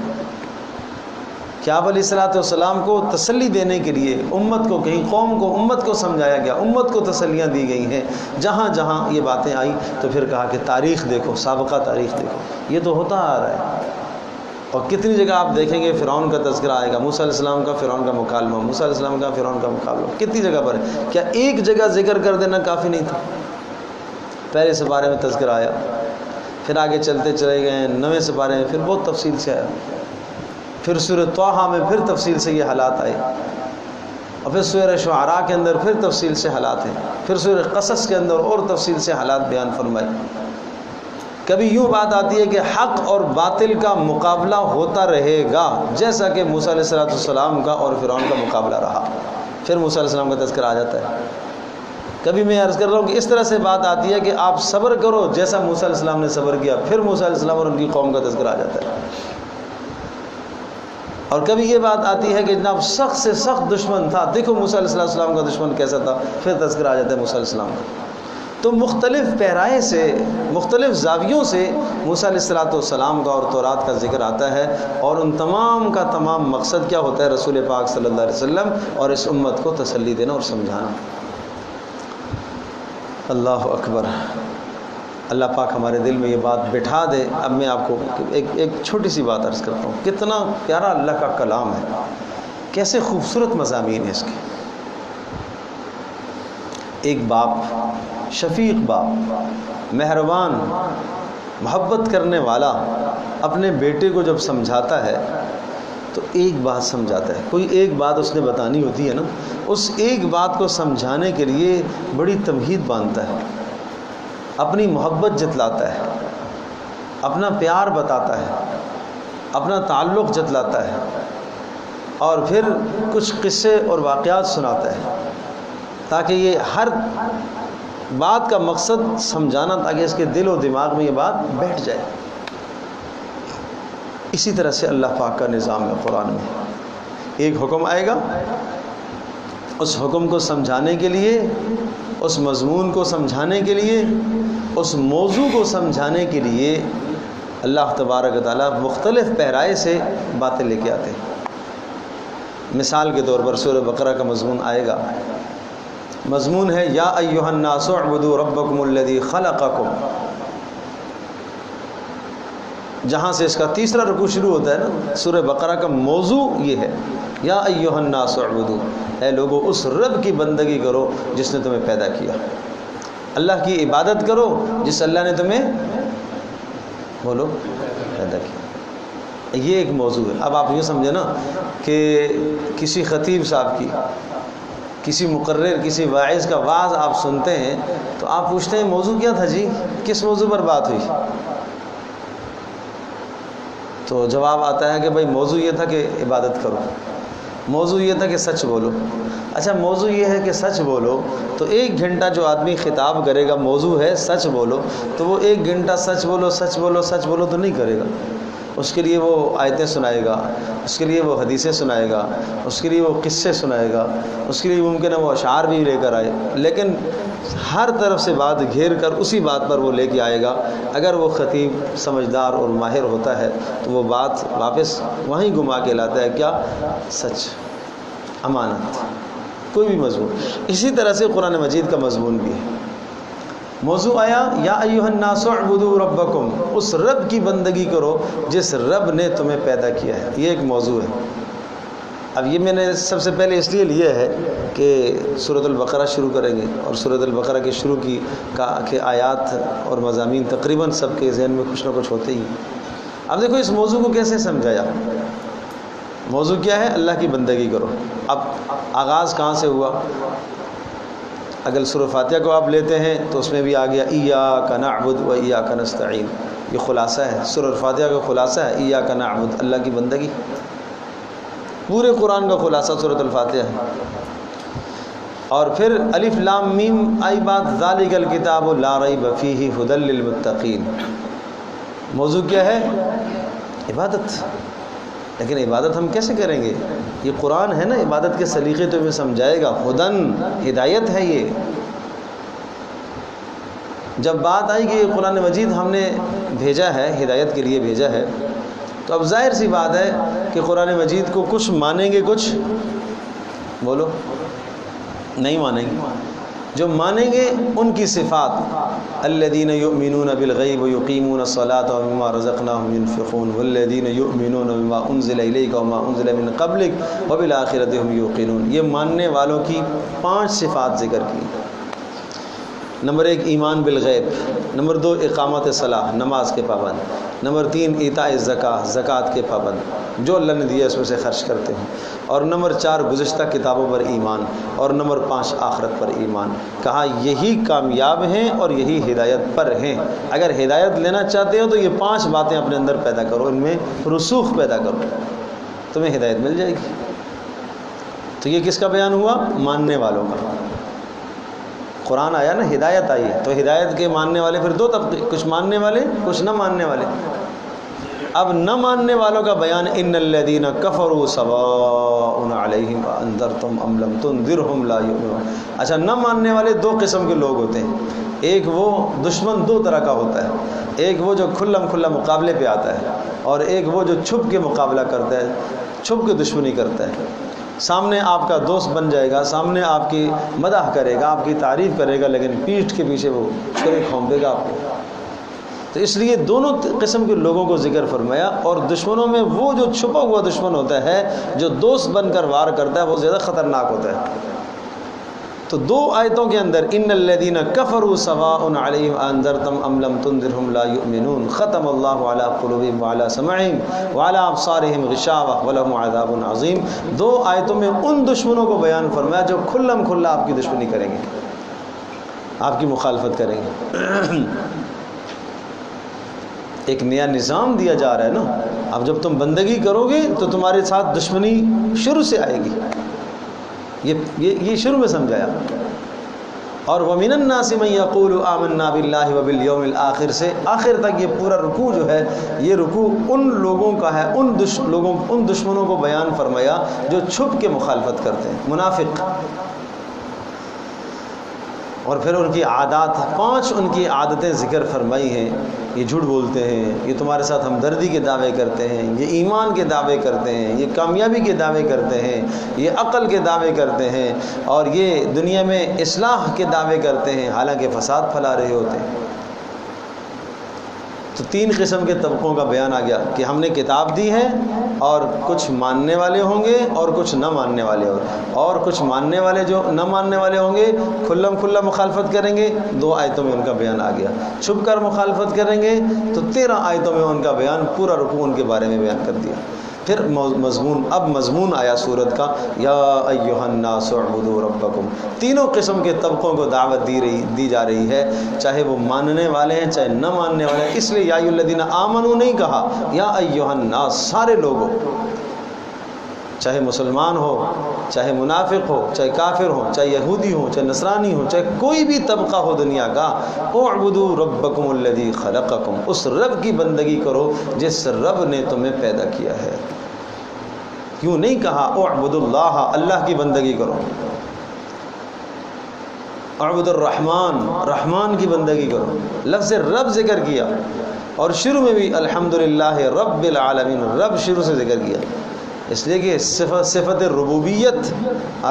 کہ آپ علیہ السلام کو تسلی دینے کے لیے امت کو، کہیں قوم کو، امت کو سمجھایا گیا، امت کو تسلیاں دی گئی ہیں۔ جہاں جہاں یہ باتیں آئیں تو پھر کہا کہ تاریخ دیکھو، سابقہ تاریخ دیکھو، یہ تو ہوتا آ رہا ہے۔ اور کتنی جگہ آپ دیکھیں گے فرعون کا تذکرہ آئے گا، موسیٰ علیہ السلام کا فرعون کا مکالمہ، موسیٰ علیہ السلام کا فرعون کا مقابلہ، کتنی جگہ پر ہے۔ کیا ایک جگہ ذکر کر دینا کافی نہیں تھا؟ پہلے سپارے میں تذکرہ آیا، پھر آگے چلتے چلے گئے 9ویں سپارے میں پھر بہت تفصیل سے آیا، پھر سورہ طٰہٰ میں پھر تفصیل سے یہ حالات آئے، اور پھر سورہ شعراء کے اندر پھر تفصیل سے حالات ہیں، پھر سورہ قصص کے اندر اور تفصیل سے حالات بیان فرمائے۔ کبھی یوں بات آتی ہے کہ حق اور باطل کا مقابلہ ہوتا رہے گا، جیسا کہ موسیٰ علیہ السلام کا اور فرعون کا مقابلہ رہا، پھر موسیٰ علیہ السلام کا تذکرہ آ جاتا ہے۔ کبھی میں عرض کر رہا ہوں کہ اس طرح سے بات آتی ہے کہ آپ صبر کرو جیسا موسیٰ علیہ السلام نے صبر کیا، پھر موسیٰ علیہ السلام اور ان کی قوم کا تذکرہ آ جاتا ہے۔ اور کبھی یہ بات آتی ہے کہ جناب سخت سے سخت دشمن تھا، دیکھو موسیٰ علیہ السلام کا دشمن کیسا تھا، پھر تذکرہ آ جاتا ہے موسیٰ علیہ السلام کا۔ تو مختلف پیرائے سے، مختلف زاویوں سے موسیٰ علیہ السلام کا اور تورات کا ذکر آتا ہے، اور ان تمام کا تمام مقصد کیا ہوتا ہے؟ رسول پاک صلی اللہ علیہ وسلم اور اس امت کو تسلی دینا اور سمجھانا۔ اللہ اکبر، اللہ پاک ہمارے دل میں یہ بات بٹھا دے۔ اب میں آپ کو ایک چھوٹی سی بات عرض کرتا ہوں، کتنا پیارا اللہ کا کلام ہے، کیسے خوبصورت مضامین ہیں اس کے۔ ایک باپ، شفیق باپ، مہربان، محبت کرنے والا اپنے بیٹے کو جب سمجھاتا ہے تو ایک بات سمجھاتا ہے، کوئی ایک بات اس نے بتانی ہوتی ہے نا، اس ایک بات کو سمجھانے کے لیے بڑی تمہید باندھتا ہے، اپنی محبت جتلاتا ہے، اپنا پیار بتاتا ہے، اپنا تعلق جتلاتا ہے، اور پھر کچھ قصے اور واقعات سناتا ہے، تاکہ یہ ہر بات کا مقصد سمجھانا، تاکہ اس کے دل و دماغ میں یہ بات بیٹھ جائے۔ اسی طرح سے اللہ پاک کا نظام ہے قرآن میں، ایک حکم آئے گا، اس حکم کو سمجھانے کے لیے، اس مضمون کو سمجھانے کے لیے، اس موضوع کو سمجھانے کے لیے اللہ تبارک و تعالیٰ مختلف پیرائے سے باتیں لے کے آتے ہیں۔ مثال کے طور پر سورہ بقرہ کا مضمون آئے گا، مضمون ہے یا ایھا الناس اعبدوا ربکم الذی خلقکم، جہاں سے اس کا تیسرا رکوع شروع ہوتا ہے نا، سورہ بقرہ کا موضوع یہ ہے، یا ایھا الناس اعبدوا، اے لوگو اس رب کی بندگی کرو جس نے تمہیں پیدا کیا۔ اللہ کی عبادت کرو جس اللہ نے تمہیں بولو پیدا کیا. یہ ایک موضوع ہے. اب آپ یہ سمجھے نا کہ کسی خطیب صاحب کی، کسی مقرر، کسی واعظ کا وعظ آپ سنتے ہیں تو آپ پوچھتے ہیں موضوع کیا تھا جی، کس موضوع پر بات ہوئی؟ تو جواب آتا ہے کہ بھائی موضوع یہ تھا کہ عبادت کرو، موضوع یہ تھا کہ سچ بولو. اچھا موضوع یہ ہے کہ سچ بولو، تو 1 گھنٹہ جو آدمی خطاب کرے گا موضوع ہے سچ بولو، تو وہ 1 گھنٹہ سچ بولو سچ بولو سچ بولو تو نہیں کرے گا. اس کے لیے وہ آیتیں سنائے گا، اس کے لیے وہ حدیثیں سنائے گا، اس کے لیے وہ قصے سنائے گا، اس کے لیے ممکن ہے وہ اشعار بھی لے کر آئے، لیکن ہر طرف سے بات گھیر کر اسی بات پر وہ لے کے آئے گا. اگر وہ خطیب سمجھدار اور ماہر ہوتا ہے تو وہ بات واپس وہیں گھما کے لاتا ہے. کیا؟ سچ، امانت، کوئی بھی مضمون. اسی طرح سے قرآن مجید کا مضمون بھی ہے. موضوع آیا یا ایھا الناس اعبدوا ربکم، اس رب کی بندگی کرو جس رب نے تمہیں پیدا کیا ہے. یہ ایک موضوع ہے. اب یہ میں نے سب سے پہلے اس لیے لیا ہے کہ سورۃ البقرہ شروع کریں گے، اور سورۃ البقرہ کے شروع کے آیات اور مضامین تقریباً سب کے ذہن میں کچھ نہ کچھ ہوتے ہی. اب دیکھو اس موضوع کو کیسے سمجھایا. موضوع کیا ہے؟ اللہ کی بندگی کرو. اب آغاز کہاں سے ہوا؟ اگر سورہ فاتحہ کو آپ لیتے ہیں تو اس میں بھی آ گیا ایاک نعبد و ایاک نستعین. یہ خلاصہ ہے، سورہ فاتحہ کا خلاصہ ہے ایاک نعبد، اللہ کی بندگی. پورے قرآن کا خلاصہ سورۃ الفاتحہ ہے. اور پھر الف لام میم آئی بات ذالک الکتاب لا ریب فیہ ھدی للمتقین. موضوع کیا ہے؟ عبادت. لیکن عبادت ہم کیسے کریں گے؟ یہ قرآن ہے نا، عبادت کے سلیقے تو ہمیں سمجھائے گا. ہدن، ہدایت ہے یہ. جب بات آئی کہ یہ قرآن مجید ہم نے بھیجا ہے، ہدایت کے لیے بھیجا ہے، تو اب ظاہر سی بات ہے کہ قرآن مجید کو کچھ مانیں گے، کچھ بولو نہیں مانیں گے. جو مانیں گے ان کی صفات الذین یؤمنون بالغیب ویقیمون الصلاۃ ومما رزقناہم ينفقون والذین یؤمنون بما انزل الیک وما انزل من قبلک وبالآخرۃ هم یوقنون. یہ ماننے والوں کی 5 صفات ذکر کی. نمبر 1 ایمان بالغیب، نمبر 2 اقامت صلاح، نماز کے پابند، نمبر 3 ایتاء الزکاۃ، زکوٰۃ کے پابند، جو اللہ نے دیا اس میں سے خرچ کرتے ہیں، اور نمبر 4 گزشتہ کتابوں پر ایمان، اور نمبر 5 آخرت پر ایمان. کہا یہی کامیاب ہیں اور یہی ہدایت پر ہیں. اگر ہدایت لینا چاہتے ہو تو یہ 5 باتیں اپنے اندر پیدا کرو، ان میں رسوخ پیدا کرو، تمہیں ہدایت مل جائے گی. تو یہ کس کا بیان ہوا؟ ماننے والوں کا. قرآن آیا نا، ہدایت آئی، تو ہدایت کے ماننے والے پھر 2 طبقے، کچھ ماننے والے کچھ نہ ماننے والے. اب نہ ماننے والوں کا بیان ان الذین کفروا سواء علیہم انذرتم ام لم تنذرہم لا یؤمنون. اچھا نہ ماننے والے 2 قسم کے لوگ ہوتے ہیں. ایک وہ دشمن 2 طرح کا ہوتا ہے، ایک وہ جو کھلا مقابلے پہ آتا ہے، اور ایک وہ جو چھپ کے مقابلہ کرتا ہے، چھپ کے دشمنی کرتا ہے. سامنے آپ کا دوست بن جائے گا، سامنے آپ کی مدح کرے گا، آپ کی تعریف کرے گا، لیکن پیٹھ کے پیچھے وہ چھرے کھونپے گا آپ کو. تو اس لیے دونوں قسم کے لوگوں کو ذکر فرمایا. اور دشمنوں میں وہ جو چھپا ہوا دشمن ہوتا ہے، جو دوست بن کر وار کرتا ہے، وہ زیادہ خطرناک ہوتا ہے. تو 2 آیتوں کے اندر ان الذین کفروا سواء علیہم انذرتم ام لم تنذرہم لا یؤمنون ختم اللہ علی قلوبہم وعلی سمعہم وعلی ابصارہم غشاوہ ولہم عذاب عظیم. 2 آیتوں میں ان دشمنوں کو بیان فرمایا جو کھلم کھلا آپ کی دشمنی کریں گے، آپ کی مخالفت کریں گے. ایک نیا نظام دیا جا رہا ہے نا. اب جب تم بندگی کرو گے تو تمہارے ساتھ دشمنی شروع سے آئے گی. یہ شروع میں سمجھایا. اور وَمِنَ النَّاسِ مَن يَقُولُ آمَنَّا بِاللَّهِ وَبِالْيَوْمِ الْآخِرِ سے آخر تک یہ پورا رکوع جو ہے، یہ رکوع ان لوگوں کا ہے، ان دشمنوں کو بیان فرمایا جو چھپ کے مخالفت کرتے ہیں، منافق. اور پھر ان کی عادات، 5 ان کی عادتیں ذکر فرمائی ہیں. یہ جھوٹ بولتے ہیں، یہ تمہارے ساتھ ہمدردی کے دعوے کرتے ہیں، یہ ایمان کے دعوے کرتے ہیں، یہ کامیابی کے دعوے کرتے ہیں، یہ عقل کے دعوے کرتے ہیں، اور یہ دنیا میں اصلاح کے دعوے کرتے ہیں، حالانکہ فساد پھیلا رہے ہوتے ہیں. تو 3 قسم کے طبقوں کا بیان آ گیا کہ ہم نے کتاب دی ہے اور کچھ ماننے والے ہوں گے اور کچھ نہ ماننے والے ہوں گے، اور کچھ ماننے والے جو نہ ماننے والے ہوں گے کھلا مخالفت کریں گے، 2 آیتوں میں ان کا بیان آ گیا۔ چھپ کر مخالفت کریں گے تو 13 آیتوں میں ان کا بیان، پورا رکوع ان کے بارے میں بیان کر دیا۔ پھر مضمون آیا سورت کا، یا ایھا الناس اعبدوا ربکم۔ تینوں قسم کے طبقوں کو دعوت دی جا رہی ہے، چاہے وہ ماننے والے ہیں چاہے نہ ماننے والے ہیں۔ اس لیے یا ایھا الذین آمنوا نہیں کہا، یا ایھا الناس، سارے لوگوں، چاہے مسلمان ہو چاہے منافق ہو چاہے کافر ہو چاہے یہودی ہو چاہے نصرانی ہو چاہے کوئی بھی طبقہ ہو دنیا کا، اعبدوا ربکم الذی خلقکم، اس رب کی بندگی کرو جس رب نے تمہیں پیدا کیا ہے۔ کیوں نہیں کہا اعبدوا اللہ، اللہ کی بندگی کرو، اعبدوا الرحمن، رحمان کی بندگی کرو، لفظ رب ذکر کیا، اور شروع میں بھی الحمدللہ رب العالمین، رب شروع سے ذکر کیا، اس لیے کہ صفت ربوبیت،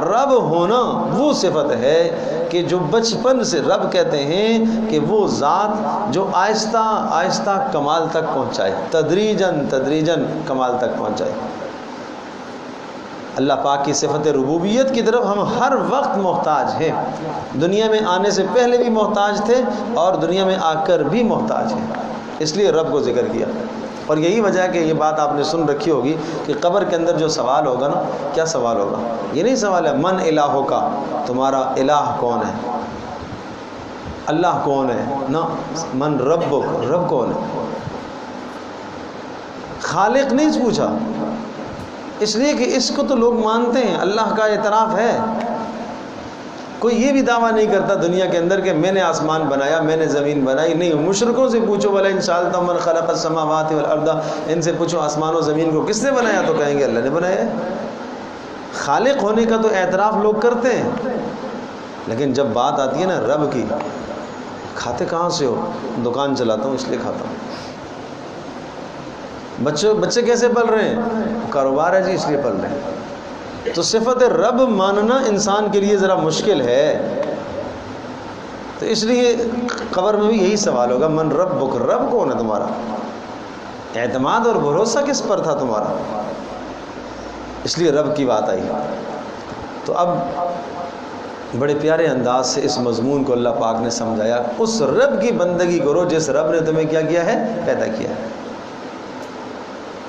رب ہونا وہ صفت ہے کہ جو بچپن سے رب کہتے ہیں کہ وہ ذات جو آہستہ آہستہ کمال تک پہنچائے، تدریجاً کمال تک پہنچائے۔ اللہ پاک کی صفت ربوبیت کی طرف ہم ہر وقت محتاج ہیں، دنیا میں آنے سے پہلے بھی محتاج تھے اور دنیا میں آ کر بھی محتاج ہیں، اس لیے رب کو ذکر کیا۔ اور یہی وجہ ہے کہ یہ بات آپ نے سن رکھی ہوگی کہ قبر کے اندر جو سوال ہوگا نا، کیا سوال ہوگا؟ یہ نہیں سوال ہے من الہو کا، تمہارا الہ کون ہے، اللہ کون ہے، نہ، من ربک، رب کون ہے۔ خالق نہیں پوچھا، اس لیے کہ اس کو تو لوگ مانتے ہیں، اللہ کا اعتراف ہے۔ کوئی یہ بھی دعویٰ نہیں کرتا دنیا کے اندر کہ میں نے آسمان بنایا، میں نے زمین بنائی، نہیں۔ مشرکوں سے پوچھو بھلا ان سألتم من خلق السماوات والارض، ان سے پوچھو آسمان و زمین کو کس نے بنایا، تو کہیں گے اللہ نے بنایا ہے۔ خالق ہونے کا تو اعتراف لوگ کرتے ہیں، لیکن جب بات آتی ہے نا رب کی، کھاتے کہاں سے ہو؟ دکان چلاتا ہوں اس لیے کھاتا ہوں۔ بچے کیسے پل رہے ہیں؟ کاروبار ہے جی اس لیے پل رہے ہیں۔ تو صفت رب ماننا انسان کے لیے ذرا مشکل ہے، تو اس لیے قبر میں بھی یہی سوال ہوگا من ربک، رب کون ہے تمہارا، اعتماد اور بھروسہ کس پر تھا تمہارا، اس لیے رب کی بات آئی۔ تو اب بڑے پیارے انداز سے اس مضمون کو اللہ پاک نے سمجھایا، اس رب کی بندگی کرو جس رب نے تمہیں کیا کیا ہے، پیدا کیا ہے۔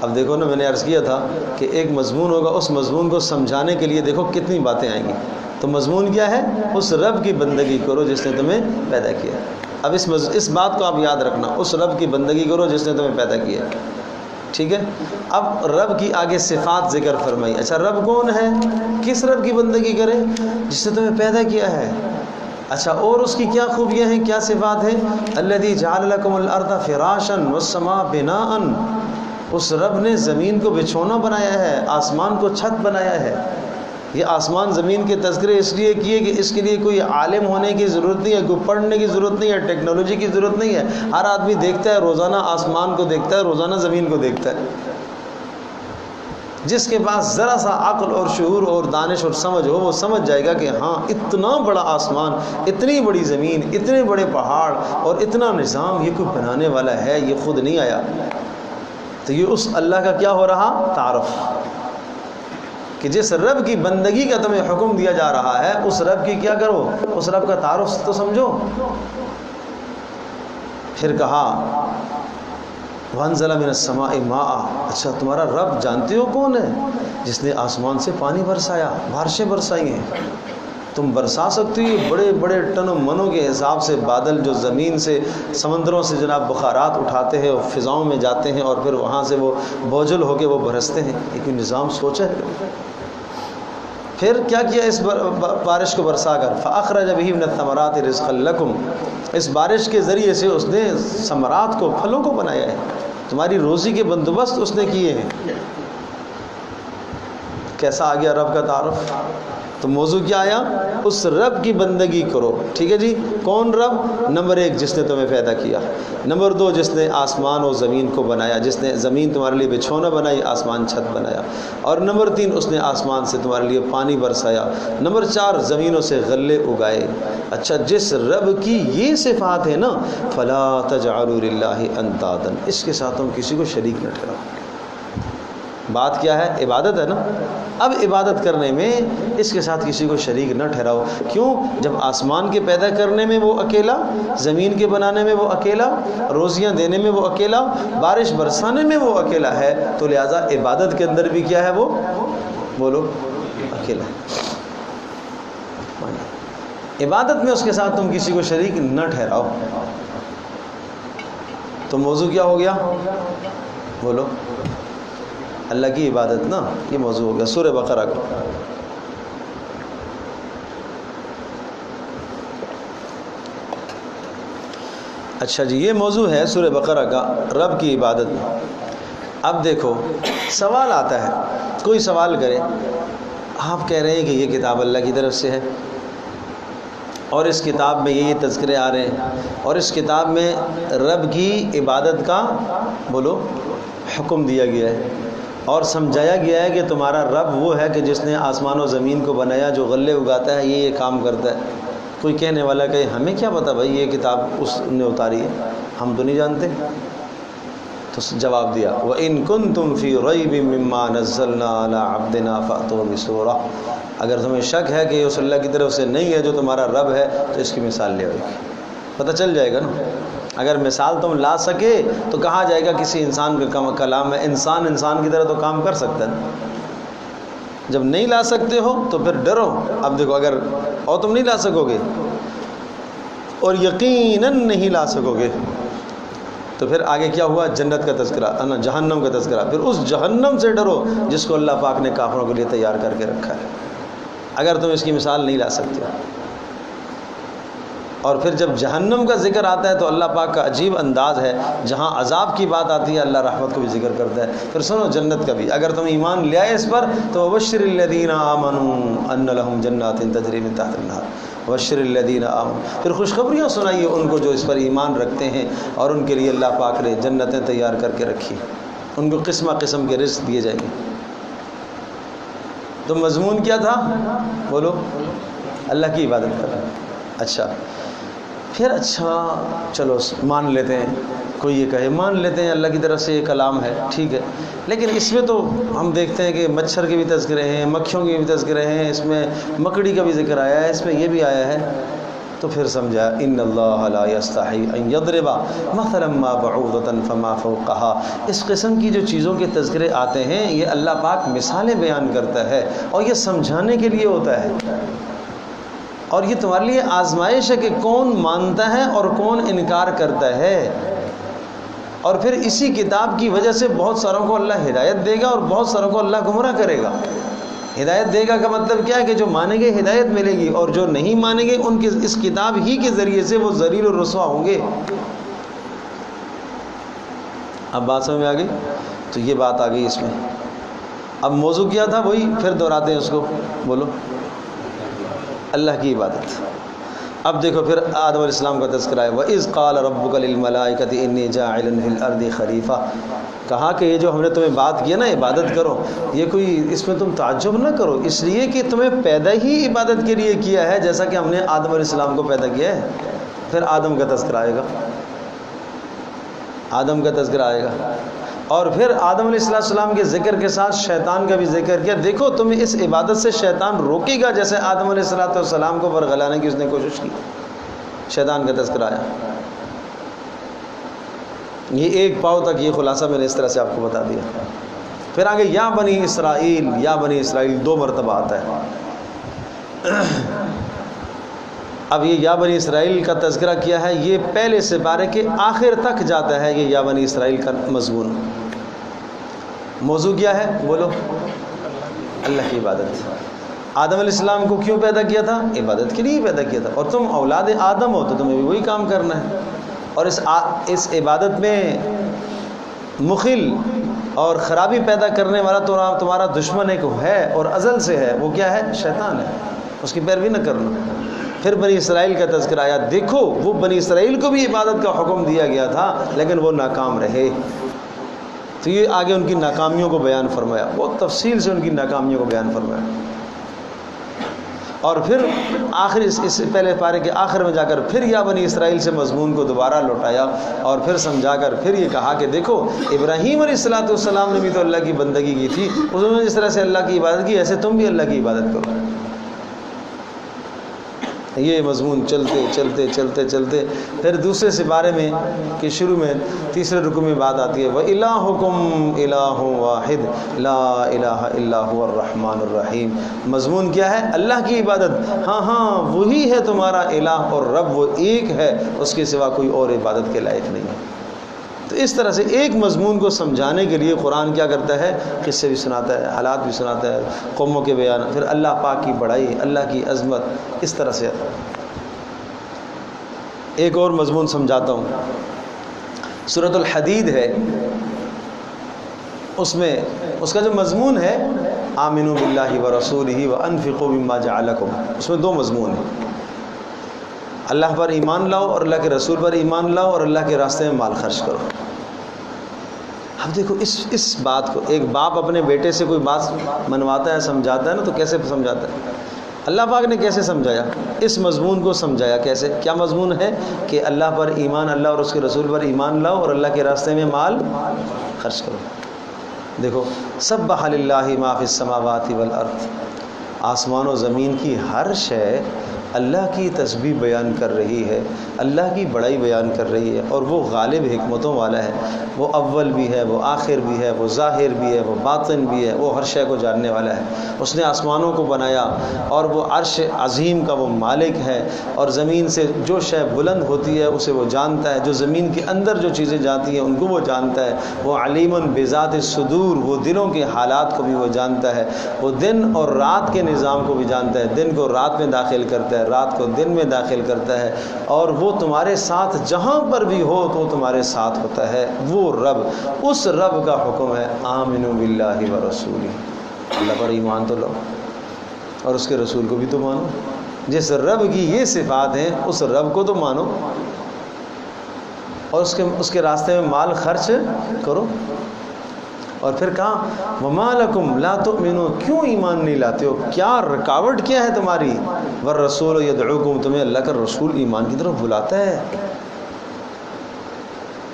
اب دیکھو نا، میں نے عرض کیا تھا کہ ایک مضمون ہوگا، اس مضمون کو سمجھانے کے لیے دیکھو کتنی باتیں آئیں گی۔ تو مضمون کیا ہے؟ اس رب کی بندگی کرو جس نے تمہیں پیدا کیا۔ اب اس بات کو آپ یاد رکھنا، اس رب کی بندگی کرو جس نے تمہیں پیدا کیا، ٹھیک ہے۔ اب رب کی آگے صفات ذکر فرمائی۔ اچھا رب کون ہے، کس رب کی بندگی کریں؟ جس نے تمہیں پیدا کیا ہے۔ اچھا اور اس کی کیا خوبیاں ہیں، کیا صفات ہیں؟ الذی جعل لکم الارض فراشا والسماء بناء، اس رب نے زمین کو بچھونا بنایا ہے، آسمان کو چھت بنایا ہے۔ یہ آسمان زمین کے تذکرے اس لیے کیے کہ اس کے لیے کوئی عالم ہونے کی ضرورت نہیں ہے، کوئی پڑھنے کی ضرورت نہیں ہے، ٹیکنالوجی کی ضرورت نہیں ہے۔ ہر آدمی دیکھتا ہے، روزانہ آسمان کو دیکھتا ہے، روزانہ زمین کو دیکھتا ہے۔ جس کے پاس ذرا سا عقل اور شعور اور دانش اور سمجھ ہو، وہ سمجھ جائے گا کہ ہاں اتنا بڑا آسمان، اتنی بڑی زمین، اتنے بڑے پہاڑ اور اتنا نظام یہ کوئی بنانے والا ہے، یہ خود نہیں آیا۔ تو یہ اس اللہ کا کیا ہو رہا، تعارف، کہ جس رب کی بندگی کا تمہیں حکم دیا جا رہا ہے، اس رب کی کیا کرو، اس رب کا تعارف تو سمجھو۔ پھر کہا وَأَنزَلَ مِنَ السَّمَاءِ مَاءً، اچھا تمہارا رب جانتے ہو کون ہے؟ جس نے آسمان سے پانی برسایا، بارشیں برسائی ہیں۔ تم برسا سکتی ہو بڑے بڑے ٹنوں منوں کے حساب سے بادل جو زمین سے، سمندروں سے جناب بخارات اٹھاتے ہیں اور فضاؤں میں جاتے ہیں اور پھر وہاں سے وہ بوجھل ہو کے وہ برستے ہیں، یہ کوئی نظام سوچا ہے؟ پھر کیا کیا اس بارش کو برسا کر، فَأَخْرَجَ بِهِ مِنَ الثَّمَرَاتِ رِزْقًا لَكُمْ، اس بارش کے ذریعے سے اس نے ثمرات کو، پھلوں کو بنایا ہے، تمہاری روزی کے بندوبست اس نے کیے ہیں۔ کیسا آ گیا رب کا تعارف؟ تو موضوع کیا آیا؟ اس رب کی بندگی کرو، ٹھیک ہے جی۔ کون رب؟ نمبر 1 جس نے تمہیں پیدا کیا، نمبر 2 جس نے آسمان اور زمین کو بنایا، جس نے زمین تمہارے لیے بچھونا بنائی، آسمان چھت بنایا، اور نمبر 3 اس نے آسمان سے تمہارے لیے پانی برسایا، نمبر 4 زمینوں سے غلے اگائے۔ اچھا، جس رب کی یہ صفات ہے نا، فلا تجعلوا للہ اندادا، اس کے ساتھ تم کسی کو شریک نہ ٹھہراؤ۔ بات کیا ہے؟ عبادت ہے نا۔ اب عبادت کرنے میں اس کے ساتھ کسی کو شریک نہ ٹھہراؤ۔ کیوں؟ جب آسمان کے پیدا کرنے میں وہ اکیلا، زمین کے بنانے میں وہ اکیلا، روزیاں دینے میں وہ اکیلا، بارش برسانے میں وہ اکیلا ہے، تو لہٰذا عبادت کے اندر بھی کیا ہے؟ وہ بولو، اکیلا ہے۔ عبادت میں اس کے ساتھ تم کسی کو شریک نہ ٹھہراؤ۔ تو موضوع کیا ہو گیا؟ بولو، اللہ کی عبادت نا، یہ موضوع ہو گیا سورہ بقرہ کا۔ اچھا جی، یہ موضوع ہے سورہ بقرہ کا، رب کی عبادت۔ اب دیکھو سوال آتا ہے، کوئی سوال کرے، آپ کہہ رہے ہیں کہ یہ کتاب اللہ کی طرف سے ہے، اور اس کتاب میں یہ تذکرے آ رہے ہیں، اور اس کتاب میں رب کی عبادت کا بولو حکم دیا گیا ہے، اور سمجھایا گیا ہے کہ تمہارا رب وہ ہے کہ جس نے آسمان و زمین کو بنایا، جو غلے اگاتا ہے، یہ کام کرتا ہے۔ کوئی کہنے والا کہ ہمیں کیا پتہ بھائی یہ کتاب اس نے اتاری ہے، ہم تو نہیں جانتے۔ تو جواب دیا، وَإِن كُنتُمْ فِي رَيْبٍ مِّمَّا نَزَّلْنَا عَلَىٰ عَبْدِنَا فَأْتُوا بِسُورَةٍ، اگر تمہیں شک ہے کہ اس اللہ کی طرف سے نہیں ہے جو تمہارا رب ہے، تو اس کی مثال لے آئے، پتہ چل جائے گا نا۔ اگر مثال تم لا سکے تو کہا جائے گا کسی انسان کا کلام ہے، انسان کی طرح تو کام کر سکتا ہے نا۔ جب نہیں لا سکتے ہو تو پھر ڈرو۔ اب دیکھو، اگر اور تم نہیں لا سکو گے اور یقیناً نہیں لا سکو گے، تو پھر آگے کیا ہوا؟ جنت کا تذکرہ، جہنم کا تذکرہ۔ پھر اس جہنم سے ڈرو جس کو اللہ پاک نے کافروں کے لیے تیار کر کے رکھا ہے، اگر تم اس کی مثال نہیں لا سکتے۔ اور پھر جب جہنم کا ذکر آتا ہے تو اللہ پاک کا عجیب انداز ہے، جہاں عذاب کی بات آتی ہے اللہ رحمت کو بھی ذکر کرتا ہے۔ پھر سنو جنت کا بھی، اگر تم ایمان لے آئے اس پر تو وبشر الذین آمنوا ان لہم جنات تجری من تحت الانہار، وبشر الذین آمنوا، پھر خوشخبریاں سنائیے ان کو جو اس پر ایمان رکھتے ہیں، اور ان کے لیے اللہ پاک نے جنتیں تیار کر کے رکھی، ان کو قسمہ قسم کے رزق دیے جائیں گے۔ تو مضمون کیا تھا؟ بولو، اللہ کی عبادت کرنا۔ اچھا، پھر اچھا چلو مان لیتے ہیں، کوئی یہ کہے مان لیتے ہیں اللہ کی طرف سے یہ کلام ہے، ٹھیک ہے، لیکن اس میں تو ہم دیکھتے ہیں کہ مچھر کے بھی تذکرے ہیں، مکھیوں کے بھی تذکرے ہیں، اس میں مکڑی کا بھی ذکر آیا ہے، اس میں یہ بھی آیا ہے۔ تو پھر سمجھا، ان اللہ لا یستحی ان یضرب مثلا ما بعوضۃ فما فوقها، اس قسم کی جو چیزوں کے تذکرے آتے ہیں یہ اللہ پاک مثالیں بیان کرتا ہے، اور یہ سمجھانے کے لیے ہوتا ہے، اور یہ تمہارے لیے آزمائش ہے کہ کون مانتا ہے اور کون انکار کرتا ہے۔ اور پھر اسی کتاب کی وجہ سے بہت ساروں کو اللہ ہدایت دے گا اور بہت ساروں کو اللہ گمراہ کرے گا۔ ہدایت دے گا کا مطلب کیا ہے؟ کہ جو مانیں گے ہدایت ملے گی، اور جو نہیں مانیں گے ان کی اس کتاب ہی کے ذریعے سے وہ ذلیل و رسوا ہوں گے۔ اب بات سمجھ میں آ گئی؟ تو یہ بات آ گئی اس میں۔ اب موضوع کیا تھا؟ وہی پھر دہراتے ہیں اس کو، بولو، اللہ کی عبادت۔ اب دیکھو پھر آدم علیہ السلام کا تذکرہ ہے، وَإِذْ قَالَ رَبُّكَ لِلْمَلَائِكَةِ إِنِّي جَاعِلٌ فِي الْأَرْضِ خَلِيفَةً، کہا کہ یہ جو ہم نے تمہیں بات کی ہے نا عبادت کرو، یہ کوئی اس میں تم تعجب نہ کرو، اس لیے کہ تمہیں پیدا ہی عبادت کے لیے کیا ہے، جیسا کہ ہم نے آدم علیہ السلام کو پیدا کیا ہے۔ پھر آدم کا تذکرہ آئے گا، آدم کا تذکرہ آئے گا، اور پھر آدم علیہ السلام کے ذکر کے ساتھ شیطان کا بھی ذکر کیا۔ دیکھو تمہیں اس عبادت سے شیطان روکے گا، جیسے آدم علیہ السلام کو ورغلانے کی اس نے کوشش کی، شیطان کا تذکرہ آیا۔ یہ ایک پاؤ تک یہ خلاصہ میں نے اس طرح سے آپ کو بتا دیا۔ پھر آگے یا بنی اسرائیل، یا بنی اسرائیل 2 مرتبہ آتا ہے۔ اب یہ یا بنی اسرائیل کا تذکرہ کیا ہے، یہ پہلے سپارے کے آخر تک جاتا ہے، یہ یا بنی اسرائیل کا مضمون۔ موضوع کیا ہے؟ بولو، اللہ کی عبادت۔ آدم علیہ السلام کو کیوں پیدا کیا تھا؟ عبادت کے لیے پیدا کیا تھا، اور تم اولاد آدم ہو تو تمہیں بھی وہی کام کرنا ہے۔ اور اس عبادت میں مخل اور خرابی پیدا کرنے والا تو تمہارا دشمن ایک ہے اور ازل سے ہے، وہ کیا ہے؟ شیطان ہے، اس کی پیروی نہ کرنا۔ پھر بنی اسرائیل کا تذکرہ آیا، دیکھو وہ بنی اسرائیل کو بھی عبادت کا حکم دیا گیا تھا لیکن وہ ناکام رہے، تو یہ آگے ان کی ناکامیوں کو بیان فرمایا، بہت تفصیل سے ان کی ناکامیوں کو بیان فرمایا۔ اور پھر آخر اس پہلے پارے کے آخر میں جا کر پھر یا بنی اسرائیل سے مضمون کو دوبارہ لوٹایا اور پھر سمجھا کر پھر یہ کہا کہ دیکھو ابراہیم علیہ السلام نے بھی تو اللہ کی بندگی کی تھی، انہوں نے جس طرح سے اللہ کی عبادت کی ایسے تم بھی اللہ کی عبادت کرو۔ یہ مضمون چلتے چلتے چلتے چلتے پھر دوسرے سپارے میں کہ شروع میں تیسرے رکوع میں بات آتی ہے وَإِلَٰهُكُمْ إِلَٰهٌ وَاحِدٌ لَا إِلَٰهَ إِلَّا هُوَ الرَّحْمَٰنُ الرَّحِيمُ۔ مضمون کیا ہے؟ اللہ کی عبادت، ہاں وہی ہے تمہارا الہ اور رب، وہ ایک ہے، اس کے سوا کوئی اور عبادت کے لائق نہیں ہے۔ تو اس طرح سے ایک مضمون کو سمجھانے کے لیے قرآن کیا کرتا ہے؟ قصے بھی سناتا ہے، حالات بھی سناتا ہے، قوموں کے بیان، پھر اللہ پاک کی بڑائی، اللہ کی عظمت، اس طرح سے۔ ایک اور مضمون سمجھاتا ہوں، سورۃ الحدید ہے، اس میں اس کا جو مضمون ہے آمنوا باللہ ورسولہ وانفقوا مما جعلکم، اس میں دو مضمون ہیں، اللہ پر ایمان لاؤ اور اللہ کے رسول پر ایمان لاؤ اور اللہ کے راستے میں مال خرچ کرو۔ اب دیکھو اس بات کو ایک باپ اپنے بیٹے سے کوئی بات منواتا ہے، سمجھاتا ہے نا، تو کیسے سمجھاتا ہے؟ اللہ پاک نے کیسے سمجھایا؟ اس مضمون کو سمجھایا کیسے؟ کیا مضمون ہے؟ کہ اللہ پر ایمان، اللہ اور اس کے رسول پر ایمان لاؤ اور اللہ کے راستے میں مال خرچ کرو۔ دیکھو سبح للہ ما فی السماوات والارض، آسمان و زمین کی ہر شے اللہ کی تسبیح بیان کر رہی ہے، اللہ کی بڑائی بیان کر رہی ہے، اور وہ غالب حکمتوں والا ہے، وہ اول بھی ہے، وہ آخر بھی ہے، وہ ظاہر بھی ہے، وہ باطن بھی ہے، وہ ہر شے کو جاننے والا ہے۔ اس نے آسمانوں کو بنایا اور وہ عرش عظیم کا وہ مالک ہے، اور زمین سے جو شے بلند ہوتی ہے اسے وہ جانتا ہے، جو زمین کے اندر جو چیزیں جاتی ہیں ان کو وہ جانتا ہے، وہ علیم بذات الصدور، وہ دلوں کے حالات کو بھی وہ جانتا ہے، وہ دن اور رات کے نظام کو بھی جانتا ہے، دن کو رات میں داخل کرتا ہے، رات کو دن میں داخل کرتا ہے، اور وہ تمہارے ساتھ جہاں پر بھی ہو تو تمہارے ساتھ ہوتا ہے، وہ رب، اس رب کا حکم ہے آمنوا باللہ ورسولہ، اللہ پر ایمان تو لاؤ اور اس کے رسول کو بھی تو مانو، جس رب کی یہ صفات ہیں اس رب کو تو مانو اور اس کے راستے میں مال خرچ کرو۔ اور پھر کہا وما لکم لا تؤمنون، کیوں ایمان نہیں لاتے ہو؟ کیا رکاوٹ کیا ہے تمہاری؟ والرسول یدعوکم، تمہیں اللہ کا رسول ایمان کی طرف بلاتا ہے۔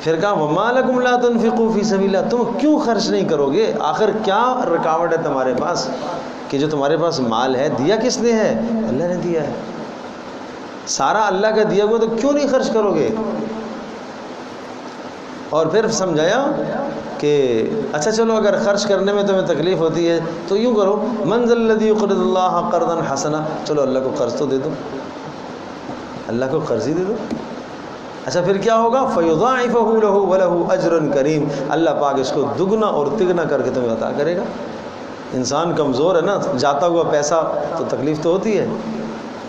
پھر کہا وما لکم لا تنفقوا فی سبیل اللہ، تم کیوں خرچ نہیں کرو گے؟ آخر کیا رکاوٹ ہے تمہارے پاس کہ جو تمہارے پاس مال ہے دیا کس نے ہے؟ اللہ نے دیا ہے، سارا اللہ کا دیا ہوا، تو کیوں نہیں خرچ کرو گے؟ اور پھر سمجھایا کہ اچھا چلو اگر خرچ کرنے میں تمہیں تکلیف ہوتی ہے تو یوں کرو، من ذا الذی یقرض اللہ قرضا حسنا، چلو اللہ کو قرض تو دے دو، اللہ کو قرض ہی دے دو۔ اچھا پھر کیا ہوگا؟ فیضاعفہ لہ ولہ اجر کریم، اللہ پاک اس کو دگنا اور تگنا کر کے تمہیں عطا کرے گا۔ انسان کمزور ہے نا، جاتا ہوا پیسہ تو تکلیف تو ہوتی ہے،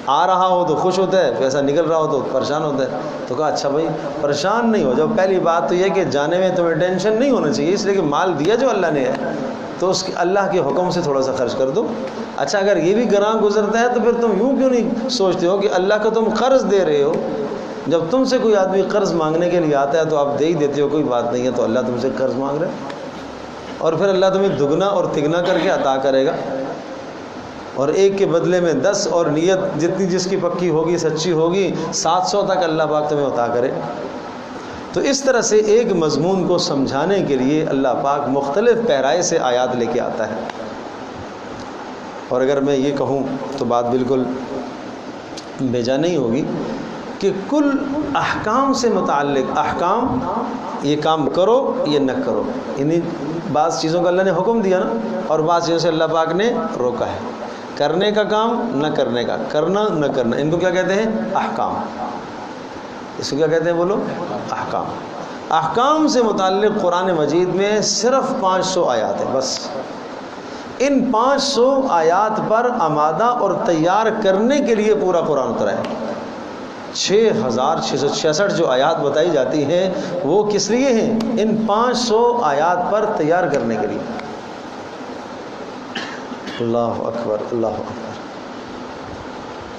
آ رہا ہو تو خوش ہوتا ہے، پیسہ نکل رہا ہو تو پریشان ہوتا ہے۔ تو کہا اچھا بھائی پریشان نہیں ہو جاؤ، پہلی بات تو یہ کہ جانے میں تمہیں ٹینشن نہیں ہونا چاہیے، اس لیے کہ مال دیا جو اللہ نے ہے تو اس اللہ کے حکم سے تھوڑا سا خرچ کر دو۔ اچھا اگر یہ بھی گراں گزرتا ہے تو پھر تم یوں کیوں نہیں سوچتے ہو کہ اللہ کو تم قرض دے رہے ہو؟ جب تم سے کوئی آدمی قرض مانگنے کے لیے آتا ہے تو آپ دے ہی دیتے ہو، کوئی بات نہیں ہے، تو اللہ تم سے قرض مانگ رہا ہے اور پھر اللہ تمہیں دگنا اور تگنا کر کے عطا کرے گا، اور ایک کے بدلے میں 10، اور نیت جتنی جس کی پکی ہوگی سچی ہوگی 700 تک اللہ پاک تمہیں عطا کرے۔ تو اس طرح سے ایک مضمون کو سمجھانے کے لیے اللہ پاک مختلف پیرائے سے آیات لے کے آتا ہے۔ اور اگر میں یہ کہوں تو بات بالکل بیجا نہیں ہوگی کہ کل احکام سے متعلق احکام، یہ کام کرو یہ نہ کرو، یعنی بعض چیزوں کا اللہ نے حکم دیا نا، اور بعض چیزوں سے اللہ پاک نے روکا ہے، کرنے کا کام نہ کرنے کا، کرنا نہ کرنا، ان کو کیا کہتے ہیں؟ احکام۔ اس کو کیا کہتے ہیں بولو؟ احکام۔ احکام سے متعلق قرآن مجید میں صرف 500 آیات ہیں بس۔ ان 500 آیات پر آمادہ اور تیار کرنے کے لیے پورا قرآن اترا ہے، 6666 جو آیات بتائی جاتی ہیں وہ کس لیے ہیں؟ ان 500 آیات پر تیار کرنے کے لیے۔ اللہ اکبر، اللہ اکبر۔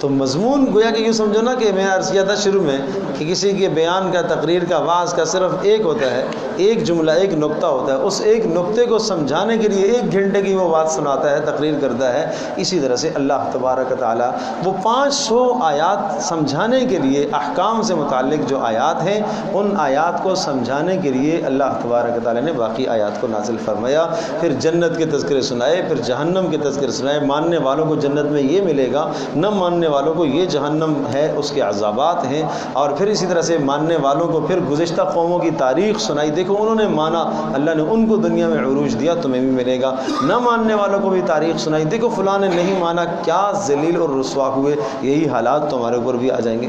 تو مضمون گویا کہ یوں سمجھو نا کہ میں عرض کیا تھا شروع میں کہ کسی کے بیان کا، تقریر کا، واعظ کا صرف ایک ہوتا ہے، ایک جملہ، ایک نقطہ ہوتا ہے، اس ایک نقطے کو سمجھانے کے لیے 1 گھنٹے کی وہ بات سناتا ہے، تقریر کرتا ہے۔ اسی طرح سے اللہ تبارک و تعالیٰ وہ 500 آیات سمجھانے کے لیے، احکام سے متعلق جو آیات ہیں ان آیات کو سمجھانے کے لیے اللہ تبارک و تعالیٰ نے باقی آیات کو نازل فرمایا۔ پھر جنت کے تذکرے سنائے، پھر جہنم کے تذکرے سنائے، ماننے والوں کو جنت میں یہ ملے گا، نہ ماننے والوں کو یہ جہنم ہے، اس کے عذابات ہیں۔ اور پھر اسی طرح سے ماننے والوں کو پھر گزشتہ قوموں کی تاریخ سنائی، دیکھو انہوں نے مانا، اللہ نے ان کو دنیا میں عروج دیا، تمہیں بھی ملے گا۔ نہ ماننے والوں کو بھی تاریخ سنائی، دیکھو فلاں نے نہیں مانا، کیا ذلیل اور رسوا ہوئے، یہی حالات تمہارے اوپر بھی آ جائیں گے۔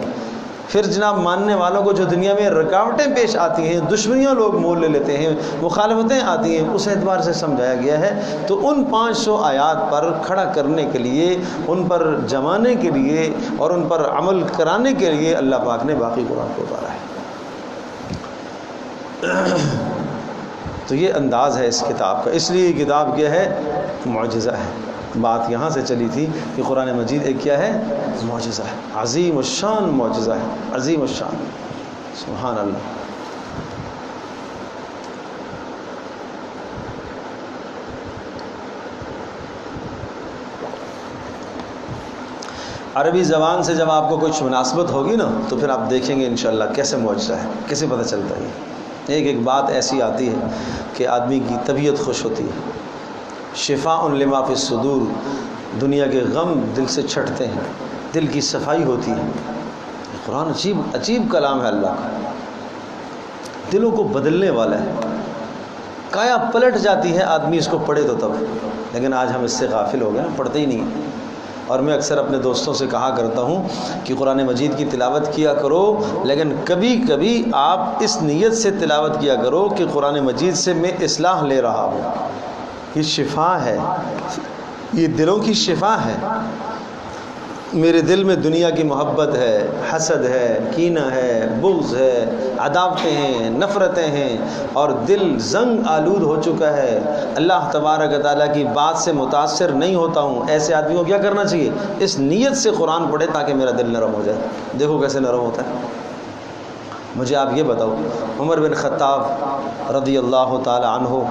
پھر جناب ماننے والوں کو جو دنیا میں رکاوٹیں پیش آتی ہیں، دشمنیاں لوگ مول لے لیتے ہیں، مخالفتیں آتی ہیں، اس اعتبار سے سمجھایا گیا ہے۔ تو ان 500 آیات پر کھڑا کرنے کے لیے، ان پر جمانے کے لیے اور ان پر عمل کرانے کے لیے اللہ پاک نے باقی قرآن کو اتارا ہے۔ تو یہ انداز ہے اس کتاب کا، اس لیے یہ کتاب کیا ہے؟ معجزہ ہے۔ بات یہاں سے چلی تھی کہ قرآن مجید ایک کیا ہے؟ معجزہ ہے، عظیم الشان معجزہ ہے، عظیم الشان، سبحان اللہ۔ عربی زبان سے جب آپ کو کچھ مناسبت ہوگی نا تو پھر آپ دیکھیں گے انشاءاللہ کیسے معجزہ ہے، کیسے پتہ چلتا ہے۔ ایک ایک بات ایسی آتی ہے کہ آدمی کی طبیعت خوش ہوتی ہے۔ شفاء لما فی الصدور، دنیا کے غم دل سے چھٹتے ہیں، دل کی صفائی ہوتی ہے۔ قرآن عجیب کلام ہے اللہ کا، دلوں کو بدلنے والا ہے، کایا پلٹ جاتی ہے آدمی اس کو پڑھے تو تب۔ لیکن آج ہم اس سے غافل ہو گئے، پڑھتے ہی نہیں۔ اور میں اکثر اپنے دوستوں سے کہا کرتا ہوں کہ قرآن مجید کی تلاوت کیا کرو، لیکن کبھی کبھی آپ اس نیت سے تلاوت کیا کرو کہ قرآن مجید سے میں اصلاح لے رہا ہوں، یہ شفا ہے، یہ دلوں کی شفا ہے۔ میرے دل میں دنیا کی محبت ہے، حسد ہے، کینہ ہے، بغض ہے، عداوتیں ہیں، نفرتیں ہیں، اور دل زنگ آلود ہو چکا ہے، اللہ تبارک و تعالیٰ کی بات سے متاثر نہیں ہوتا ہوں۔ ایسے آدمی کو کیا کرنا چاہیے؟ اس نیت سے قرآن پڑھے تاکہ میرا دل نرم ہو جائے۔ دیکھو کیسے نرم ہوتا ہے۔ مجھے آپ یہ بتاؤ، عمر بن خطاب رضی اللہ تعالی عنہ،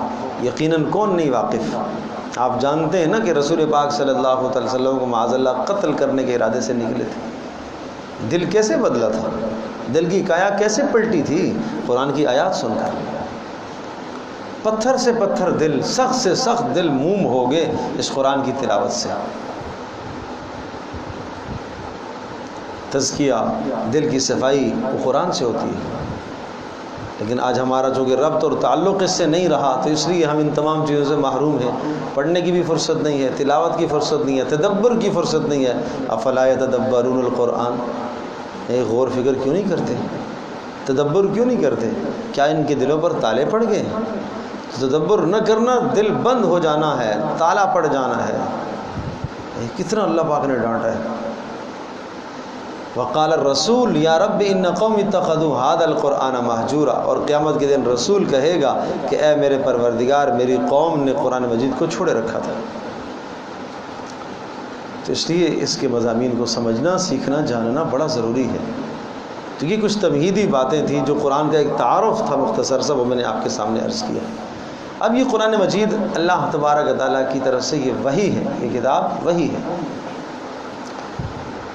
یقیناً کون نہیں واقف، آپ جانتے ہیں نا کہ رسول پاک صلی اللہ علیہ وسلم کو معاذ اللہ قتل کرنے کے ارادے سے نکلے تھے۔ دل کیسے بدلا تھا، دل کی کایا کیسے پلٹی تھی؟ قرآن کی آیات سن کر پتھر سے پتھر دل، سخت سے سخت دل موم ہو گئے اس قرآن کی تلاوت سے۔ تزکیہ، دل کی صفائی وہ قرآن سے ہوتی ہے۔ لیکن آج ہمارا چونکہ ربط اور تعلق اس سے نہیں رہا تو اس لیے ہم ان تمام چیزوں سے محروم ہیں۔ پڑھنے کی بھی فرصت نہیں ہے، تلاوت کی فرصت نہیں ہے، تدبر کی فرصت نہیں ہے۔ افلا یتدبرون القرآن، غور فکر کیوں نہیں کرتے، تدبر کیوں نہیں کرتے؟ کیا ان کے دلوں پر تالے پڑ گئے؟ تدبر نہ کرنا دل بند ہو جانا ہے، تالا پڑ جانا ہے۔ کتنا اللہ پاک نے ڈانٹا ہے۔ وقال الرسول یا رب ان قوم اتخذوا هذا القرآن مہجورا، اور قیامت کے دن رسول کہے گا کہ اے میرے پروردگار، میری قوم نے قرآن مجید کو چھوڑے رکھا تھا۔ تو اس لیے اس کے مضامین کو سمجھنا، سیکھنا، جاننا بڑا ضروری ہے۔ تو یہ کچھ تمہیدی باتیں تھیں جو قرآن کا ایک تعارف تھا مختصر سا، وہ میں نے آپ کے سامنے عرض کیا۔ اب یہ قرآن مجید اللہ تبارک و تعالیٰ کی طرف سے یہ وحی ہے، یہ کتاب وحی ہے،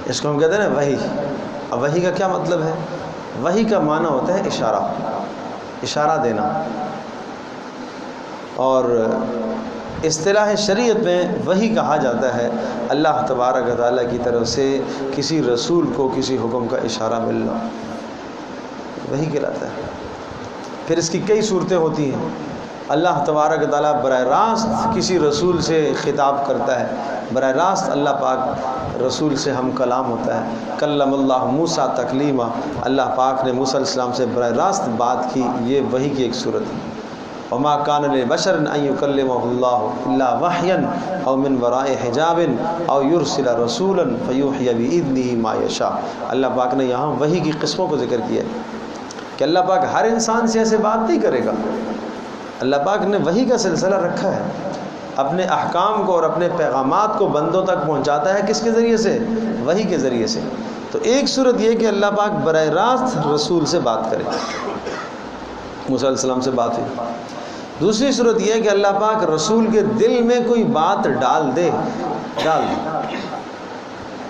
اس کو ہم کہتے ہیں نا وحی۔ اب وحی کا کیا مطلب ہے؟ وحی کا معنی ہوتا ہے اشارہ، اشارہ دینا۔ اور اصطلاح شریعت میں وحی کہا جاتا ہے اللہ تبارک و تعالیٰ کی طرف سے کسی رسول کو کسی حکم کا اشارہ ملنا، وحی کہلاتا ہے۔ پھر اس کی کئی صورتیں ہوتی ہیں۔ اللہ تبارک و تعالیٰ براہ راست کسی رسول سے خطاب کرتا ہے، براہ راست اللہ پاک رسول سے ہم کلام ہوتا ہے۔ کلم اللہ موسیٰ تکلیما، اللہ پاک نے موسیٰ علیہ السلام سے براہ راست بات کی، یہ وحی کی ایک صورت ہے۔ وما کان لبشر ان یکلمہ اللہ الا وحیا او من وراء حجاب او یرسل رسولا فیوحی باذنہ ما یشاء۔ اللہ پاک نے یہاں وحی کی قسموں کو ذکر کیا ہے کہ اللہ پاک ہر انسان سے ایسے بات نہیں کرے گا۔ اللہ پاک نے وحی کا سلسلہ رکھا ہے، اپنے احکام کو اور اپنے پیغامات کو بندوں تک پہنچاتا ہے کس کے ذریعے سے؟ وحی کے ذریعے سے۔ تو ایک صورت یہ کہ اللہ پاک براہ راست رسول سے بات کرے، موسیٰ علیہ السلام سے بات ہوئی۔ دوسری صورت یہ ہے کہ اللہ پاک رسول کے دل میں کوئی بات ڈال دے۔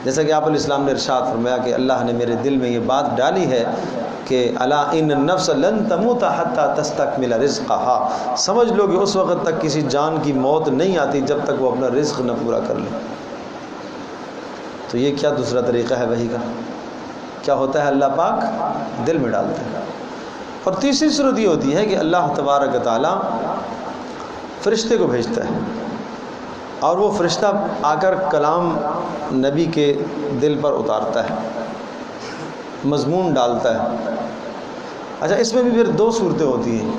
جیسا کہ آپ علیہ السلام نے ارشاد فرمایا کہ اللہ نے میرے دل میں یہ بات ڈالی ہے کہ الا ان النفس لن تموت حتى تستكمل رزقها، سمجھ لو کہ اس وقت تک کسی جان کی موت نہیں آتی جب تک وہ اپنا رزق نہ پورا کر لے۔ تو یہ کیا دوسرا طریقہ ہے وحی کا؟ کیا ہوتا ہے؟ اللہ پاک دل میں ڈالتے ہیں۔ اور تیسری صورت یہ ہوتی ہے کہ اللہ تبارک و تعالی فرشتے کو بھیجتا ہے اور وہ فرشتہ آ کر کلام نبی کے دل پر اتارتا ہے، مضمون ڈالتا ہے۔ اچھا، اس میں بھی پھر دو صورتیں ہوتی ہیں،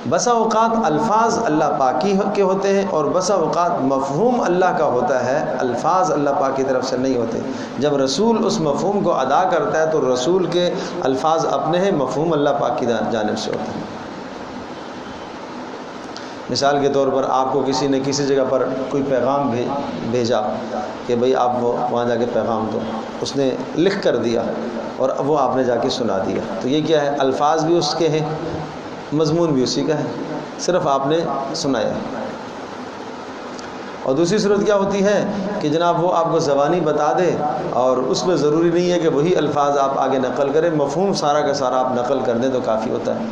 بسا اوقات الفاظ اللہ پاکی کے ہوتے ہیں اور بسا اوقات مفہوم اللہ کا ہوتا ہے، الفاظ اللہ پاک کی طرف سے نہیں ہوتے۔ جب رسول اس مفہوم کو ادا کرتا ہے تو رسول کے الفاظ اپنے ہیں، مفہوم اللہ پاک کی جانب سے ہوتا ہے۔ مثال کے طور پر آپ کو کسی نے کسی جگہ پر کوئی پیغام بھیجا کہ بھئی آپ وہاں جا کے پیغام دو، اس نے لکھ کر دیا اور وہ آپ نے جا کے سنا دیا، تو یہ کیا ہے؟ الفاظ بھی اس کے ہیں، مضمون بھی اسی کا ہے، صرف آپ نے سنایا۔ اور دوسری صورت کیا ہوتی ہے کہ جناب وہ آپ کو زبانی بتا دے اور اس میں ضروری نہیں ہے کہ وہی الفاظ آپ آگے نقل کریں، مفہوم سارا کا سارا آپ نقل کر دیں تو کافی ہوتا ہے۔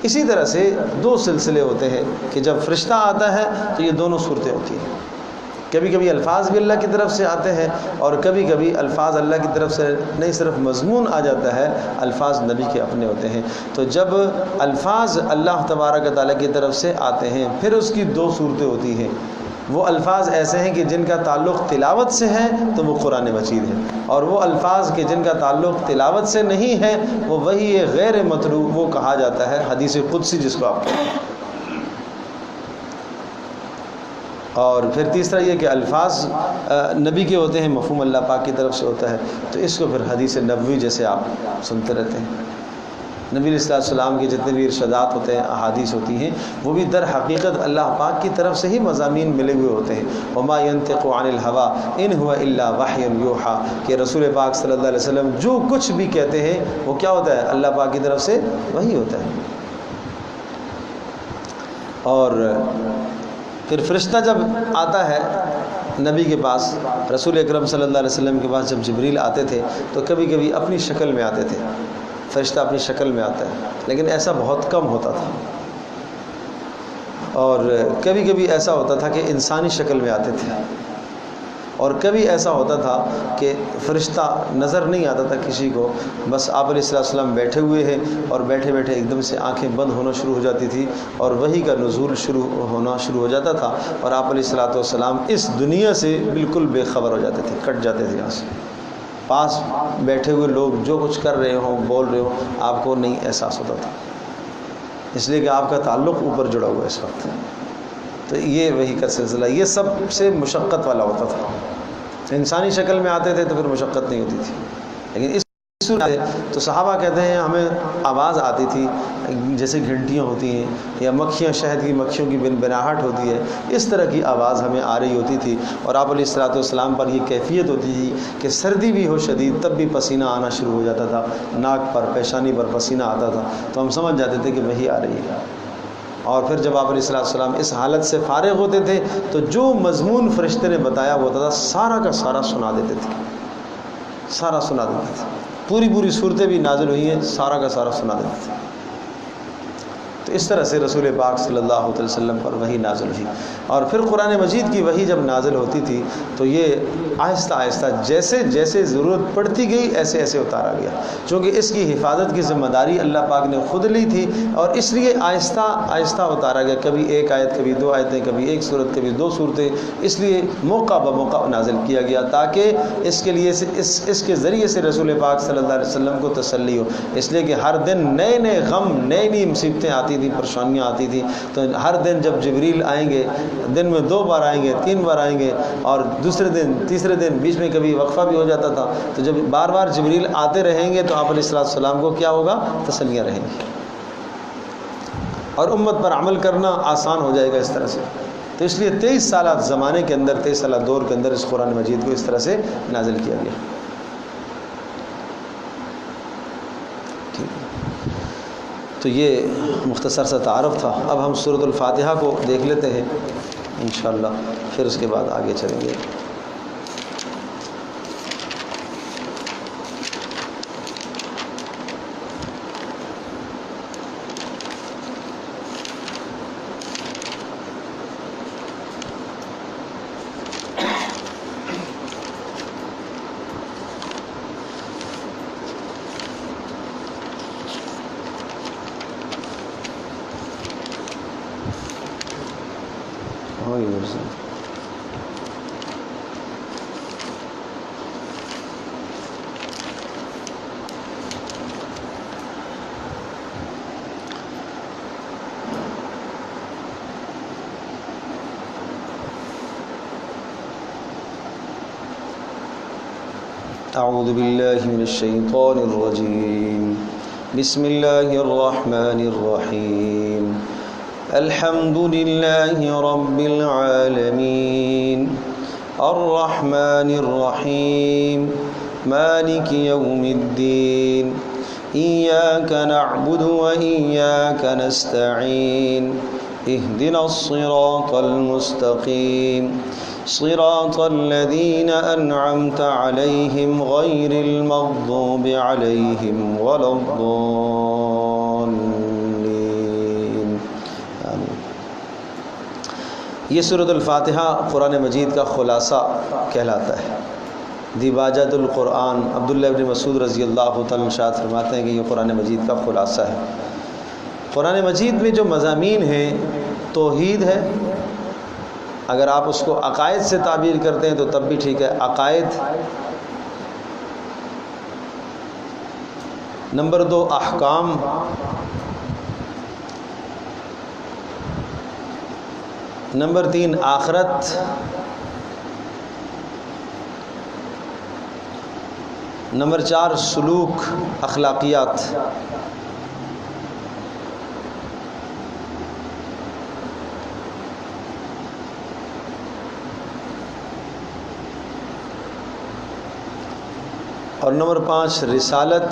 اسی طرح سے دو سلسلے ہوتے ہیں کہ جب فرشتہ آتا ہے تو یہ دونوں صورتیں ہوتی ہیں، کبھی کبھی الفاظ بھی اللہ کی طرف سے آتے ہیں اور کبھی کبھی الفاظ اللہ کی طرف سے نہیں، صرف مضمون آ جاتا ہے، الفاظ نبی کے اپنے ہوتے ہیں۔ تو جب الفاظ اللہ تبارک و تعالیٰ کی طرف سے آتے ہیں پھر اس کی دو صورتیں ہوتی ہیں۔ وہ الفاظ ایسے ہیں کہ جن کا تعلق تلاوت سے ہے تو وہ قرآن مجید ہے، اور وہ الفاظ کہ جن کا تعلق تلاوت سے نہیں ہے وہ وہی غیر مطلوع، وہ کہا جاتا ہے حدیث قدسی جس کو آپ کہتے ہیں۔ اور پھر تیسرا یہ کہ الفاظ نبی کے ہوتے ہیں، مفہوم اللہ پاک کی طرف سے ہوتا ہے، تو اس کو پھر حدیث نبوی جیسے آپ سنتے رہتے ہیں۔ نبی علیہ السلام کے جتنے بھی ارشادات ہوتے ہیں، احادیث ہوتی ہیں، وہ بھی در حقیقت اللہ پاک کی طرف سے ہی مضامین ملے ہوئے ہوتے ہیں۔ وما ينطق عن الهوى ان هو الا وحی یوحى، کہ رسول پاک صلی اللہ علیہ وسلم جو کچھ بھی کہتے ہیں وہ کیا ہوتا ہے؟ اللہ پاک کی طرف سے وحی ہوتا ہے۔ اور پھر فرشتہ جب آتا ہے نبی کے پاس، رسول اکرم صلی اللہ علیہ وسلم کے پاس جب جبریل آتے تھے تو کبھی کبھی اپنی شکل میں آتے تھے، فرشتہ اپنی شکل میں آتا ہے، لیکن ایسا بہت کم ہوتا تھا۔ اور کبھی کبھی ایسا ہوتا تھا کہ انسانی شکل میں آتے تھے، اور کبھی ایسا ہوتا تھا کہ فرشتہ نظر نہیں آتا تھا کسی کو، بس آپ علیہ السلام بیٹھے ہوئے ہیں اور بیٹھے بیٹھے ایک دم سے آنکھیں بند ہونا شروع ہو جاتی تھی اور وحی کا نزول ہونا شروع ہو جاتا تھا، اور آپ علیہ السلام اس دنیا سے بالکل بے خبر ہو جاتے تھے، کٹ جاتے تھے یہاں سے۔ پاس بیٹھے ہوئے لوگ جو کچھ کر رہے ہوں، بول رہے ہوں، آپ کو نہیں احساس ہوتا تھا، اس لیے کہ آپ کا تعلق اوپر جڑا ہوا ہے اس وقت۔ تو یہ وحی کا سلسلہ یہ سب سے مشقت والا ہوتا تھا۔ انسانی شکل میں آتے تھے تو پھر مشقت نہیں ہوتی تھی، لیکن اس تو صحابہ کہتے ہیں ہمیں آواز آتی تھی جیسے گھنٹیاں ہوتی ہیں یا مکھیاں، شہد کی مکھیوں کی بنبناہٹ ہوتی ہے، اس طرح کی آواز ہمیں آ رہی ہوتی تھی، اور آپ علیہ السلام پر یہ کیفیت ہوتی تھی کہ سردی بھی ہو شدید تب بھی پسینہ آنا شروع ہو جاتا تھا، ناک پر، پیشانی پر پسینہ آتا تھا، تو ہم سمجھ جاتے تھے کہ وحی آ رہی ہے۔ اور پھر جب آپ علیہ السلام اس حالت سے فارغ ہوتے تھے تو جو مضمون فرشتے نے بتایا ہوتا تھا سارا کا سارا سنا دیتے تھے، سارا سنا دیتے تھے، پوری صورتیں بھی نازل ہوئی ہیں، سارا کا سارا سنا دیتے تھے۔ تو اس طرح سے رسول پاک صلی اللہ علیہ وسلم پر وحی نازل ہوئی، اور پھر قرآن مجید کی وحی جب نازل ہوتی تھی تو یہ آہستہ آہستہ جیسے جیسے ضرورت پڑتی گئی ایسے ایسے اتارا گیا، چونکہ اس کی حفاظت کی ذمہ داری اللہ پاک نے خود لی تھی، اور اس لیے آہستہ آہستہ اتارا گیا، کبھی ایک آیت، کبھی دو آیتیں، کبھی ایک صورت، کبھی دو صورتیں، اس لیے موقع بموقع نازل کیا گیا تاکہ اس کے لیے اس کے ذریعے سے رسول پاک صلی اللہ علیہ وسلم کو تسلی ہو، اس لیے کہ ہر دن نئے نئے غم، نئی نئی مصیبتیں آتی تھیں، پریشانیاں آتی تھیں، تو ہر دن جب جبریل آئیں گے، دن میں 2 بار آئیں گے، 3 بار آئیں گے، اور دوسرے دن تیسرے دن بیچ میں کبھی وقفہ بھی ہو جاتا تھا، تو جب بار بار جبریل آتے رہیں گے تو آپ علیہ السلام کو کیا ہوگا؟ تسلیاں رہیں گی، اور امت پر عمل کرنا آسان ہو جائے گا اس طرح سے۔ تو اس لیے 23 سالہ زمانے کے اندر، 23 سالہ دور کے اندر اس قرآن مجید کو اس طرح سے نازل کیا گیا۔ تو یہ مختصر سا تعارف تھا۔ اب ہم سورۃ الفاتحہ کو دیکھ لیتے ہیں انشاءاللہ، پھر اس کے بعد آگے چلیں گے۔ اعوذ باللہ من الشیطان الرجیم، بسم اللہ الرحمن الرحیم، الحمد للہ رب العالمین، الرحمن الرحیم، مالک یوم الدین، ایاک نعبد و ایاک نستعین، اہدنا الصراط المستقیم، صراط الذين أنعمت عليهم غير المغضوب عليهم ولا الضالين آمین۔ یہ سورۃ الفاتحہ قرآن مجید کا خلاصہ کہلاتا ہے۔ دیباجۃ القرآن عبداللہ بن مسعود رضی اللہ تعالیٰ عنہ ارشاد فرماتے ہیں کہ یہ قرآن مجید کا خلاصہ ہے۔ قرآن مجید میں جو مضامین ہیں توحید ہے، اگر آپ اس کو عقائد سے تعبیر کرتے ہیں تو تب بھی ٹھیک ہے، عقائد۔ نمبر 2 احکام، نمبر 3 آخرت، نمبر 4 سلوک، اخلاقیات، اور نمبر 5 رسالت،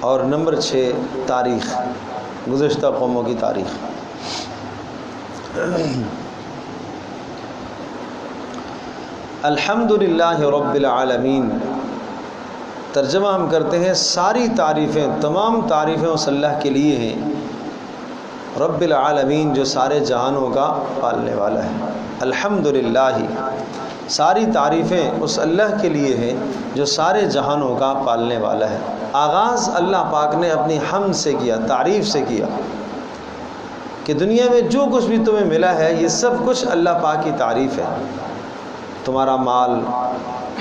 اور نمبر 6 تاریخ، گزشتہ قوموں کی تاریخ۔ الحمدللہ رب العالمین، ترجمہ ہم کرتے ہیں ساری تعریفیں، تمام تعریفیں اس اللہ کے لیے ہیں، رب العالمین جو سارے جہانوں کا پالنے والا ہے۔ الحمدللہ، ساری تعریفیں اس اللہ کے لیے ہیں جو سارے جہانوں کا پالنے والا ہے۔ آغاز اللہ پاک نے اپنی حمد سے کیا، تعریف سے کیا، کہ دنیا میں جو کچھ بھی تمہیں ملا ہے یہ سب کچھ اللہ پاک کی تعریف ہے۔ تمہارا مال،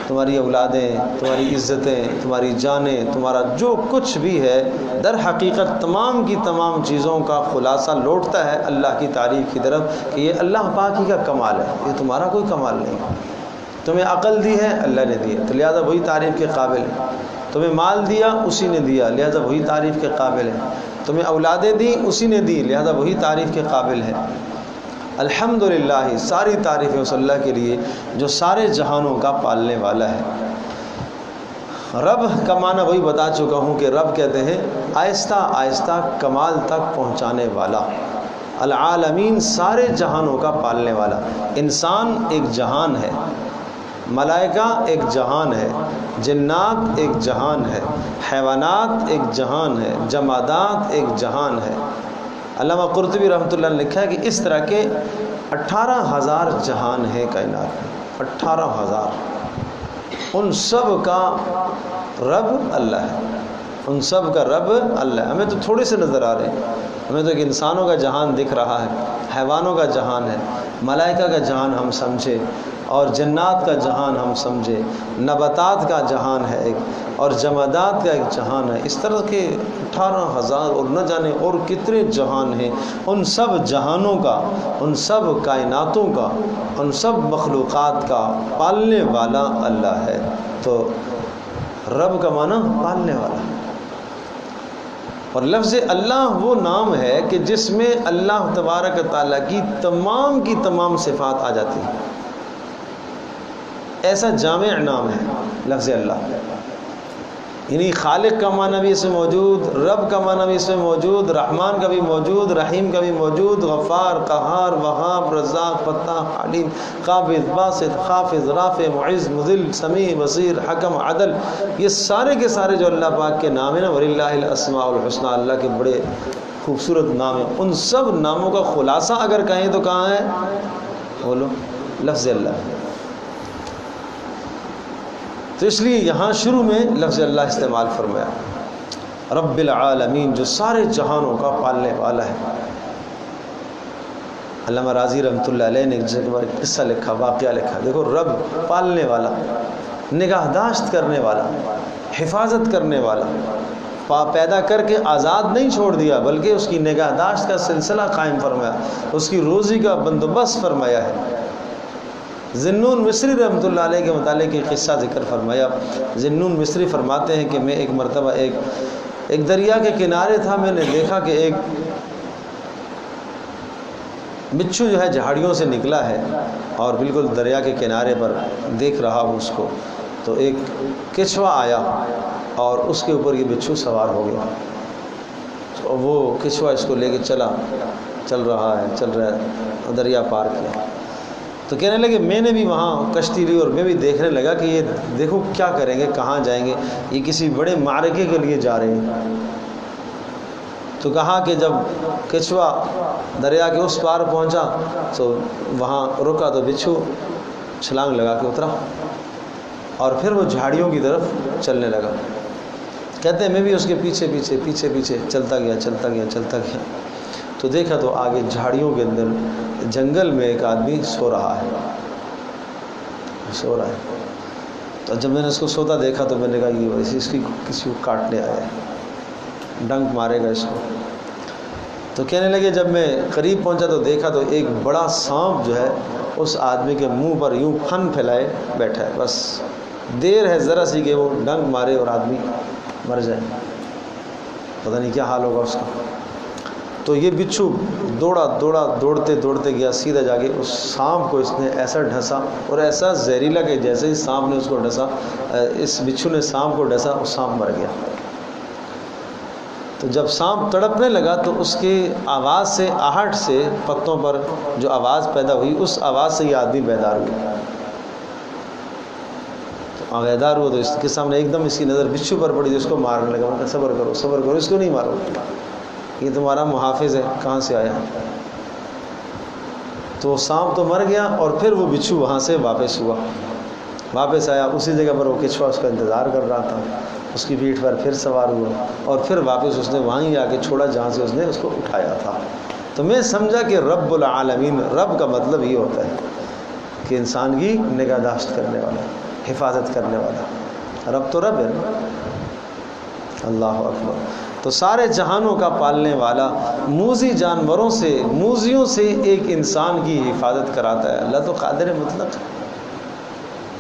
تمہاری اولادیں، تمہاری عزتیں، تمہاری جانیں، تمہارا جو کچھ بھی ہے، در حقیقت تمام کی تمام چیزوں کا خلاصہ لوٹتا ہے اللہ کی تعریف کی طرف، کہ یہ اللہ پاک ہی کا کمال ہے، یہ تمہارا کوئی کمال نہیں۔ تمہیں عقل دی ہے اللہ نے دی ہے، تو لہذا وہی تعریف کے قابل ہے۔ تمہیں مال دیا اسی نے دیا، لہذا وہی تعریف کے قابل ہے۔ تمہیں اولادیں دی اسی نے دی، لہذا وہی تعریف کے قابل ہے۔ الحمدللہ، ساری تعریفیں اس اللہ کے لیے جو سارے جہانوں کا پالنے والا ہے۔ رب کا معنی وہی بتا چکا ہوں کہ رب کہتے ہیں آہستہ آہستہ کمال تک پہنچانے والا۔ العالمین، سارے جہانوں کا پالنے والا۔ انسان ایک جہان ہے، ملائکہ ایک جہان ہے، جنات ایک جہان ہے، حیوانات ایک جہان ہے، جمادات ایک جہان ہے۔ علامہ قرطبی رحمۃ اللہ نے لکھا ہے کہ اس طرح کے 18,000 جہان ہیں کائنات میں، 18,000۔ ان سب کا رب اللہ ہے، ان سب کا رب اللہ ہے۔ ہمیں تو تھوڑے سے نظر آ رہے ہیں، ہمیں تو ایک انسانوں کا جہان دکھ رہا ہے، حیوانوں کا جہان ہے، ملائکہ کا جہان ہم سمجھے، اور جنات کا جہان ہم سمجھے، نباتات کا جہان ہے ایک، اور جمادات کا ایک جہان ہے، اس طرح کے 18,000 اور نہ جانے اور کتنے جہان ہیں، ان سب جہانوں کا، ان سب کائناتوں کا، ان سب مخلوقات کا پالنے والا اللہ ہے۔ تو رب کا معنی پالنے والا، اور لفظ اللہ وہ نام ہے کہ جس میں اللہ تبارک و تعالیٰ کی تمام صفات آ جاتی ہیں، ایسا جامع نام ہے لفظ اللہ، یعنی خالق کا معنی بھی اس میں موجود، رب کا معنی بھی اس میں موجود، رحمان کا بھی موجود، رحیم کا بھی موجود، غفار، قہار، وہاب، رزاق، فتاح، علیم، قابض، باسط، خافض، رافع، معز، مذل، سمیع، بصیر، حکم، عدل، یہ سارے کے سارے جو اللہ پاک کے نام ہیں نا، وَلِلَّهِ الْأَسْمَاءُ الْحُسْنَى، اللہ کے بڑے خوبصورت نام ہیں، ان سب ناموں کا خلاصہ اگر کہیں تو کہاں ہے؟ بولو، لفظ اللہ۔ تو اس لیے یہاں شروع میں لفظ اللہ استعمال فرمایا، رب العالمین، جو سارے جہانوں کا پالنے والا ہے۔ علامہ راضی رحمۃ اللہ علیہ نے ایک جگہ پر قصہ لکھا، واقعہ لکھا، دیکھو رب پالنے والا، نگہداشت کرنے والا، حفاظت کرنے والا، پیدا کر کے آزاد نہیں چھوڑ دیا بلکہ اس کی نگہداشت کا سلسلہ قائم فرمایا، اس کی روزی کا بندوبست فرمایا ہے۔ ذنون مصری رحمۃ اللہ علیہ کے متعلق ایک قصہ ذکر فرمایا۔ ذنون مصری فرماتے ہیں کہ میں ایک مرتبہ ایک دریا کے کنارے تھا، میں نے دیکھا کہ ایک بچھو جو ہے جھاڑیوں سے نکلا ہے اور بالکل دریا کے کنارے پر دیکھ رہا ہوں اس کو، تو ایک کچھوا آیا اور اس کے اوپر یہ بچھو سوار ہو گیا، تو وہ کچھوا اس کو لے کے چل رہا ہے، دریا پار کیا۔ تو کہنے لگے میں نے بھی وہاں کشتی لی اور میں بھی دیکھنے لگا کہ یہ دیکھو کیا کریں گے، کہاں جائیں گے، یہ کسی بڑے معرکے کے لیے جا رہے ہیں۔ تو کہا کہ جب کچھوا دریا کے اس پار پہنچا تو وہاں رکا تو بچھو چھلانگ لگا کے اترا اور پھر وہ جھاڑیوں کی طرف چلنے لگا۔ کہتے ہیں میں بھی اس کے پیچھے چلتا گیا، تو دیکھا تو آگے جھاڑیوں کے اندر جنگل میں ایک آدمی سو رہا ہے۔ تو جب میں نے اس کو سوتا دیکھا تو میں نے کہا یہ اس کی کسی کو کاٹنے آیا ہے، ڈنک مارے گا اس کو۔ تو کہنے لگے جب میں قریب پہنچا تو دیکھا تو ایک بڑا سانپ جو ہے اس آدمی کے منہ پر یوں پھن پھیلائے بیٹھا ہے، بس دیر ہے ذرا سی کہ وہ ڈنک مارے اور آدمی مر جائے، پتہ نہیں کیا حال ہوگا اس کا۔ تو یہ بچھو دوڑتے گیا، سیدھا جا کے اس سانپ کو اس نے ایسا ڈھسا اور ایسا زہریلا کہ جیسے ہی سانپ نے اس کو ڈھسا، اس بچھو نے سانپ کو ڈھسا، وہ سانپ مر گیا۔ تو جب سانپ تڑپنے لگا تو اس کی آواز سے، آہٹ سے، پتوں پر جو آواز پیدا ہوئی اس آواز سے یہ آدمی بیدار ہوا۔ تو بیدار ہوا تو اس کے سامنے ایک دم اس کی نظر بچھو پر پڑی، اس کو مارنے لگا۔ کہا صبر کرو، اس کو نہیں مارو، یہ تمہارا محافظ ہے، کہاں سے آیا؟ تو سانپ تو مر گیا اور پھر وہ بچھو وہاں سے واپس آیا، اسی جگہ پر وہ کچھوا اس کا انتظار کر رہا تھا، اس کی پیٹھ پر پھر سوار ہوا اور پھر واپس اس نے وہیں آ کے چھوڑا جہاں سے اس نے اس کو اٹھایا تھا۔ تو میں سمجھا کہ رب العالمین، رب کا مطلب یہ ہوتا ہے کہ انسان کی نگہداشت کرنے والا، حفاظت کرنے والا، رب تو رب ہے، اللہ اکبر۔ تو سارے جہانوں کا پالنے والا، موذی جانوروں سے، موذیوں سے ایک انسان کی حفاظت کراتا ہے۔ اللہ تو قادر مطلق ہے،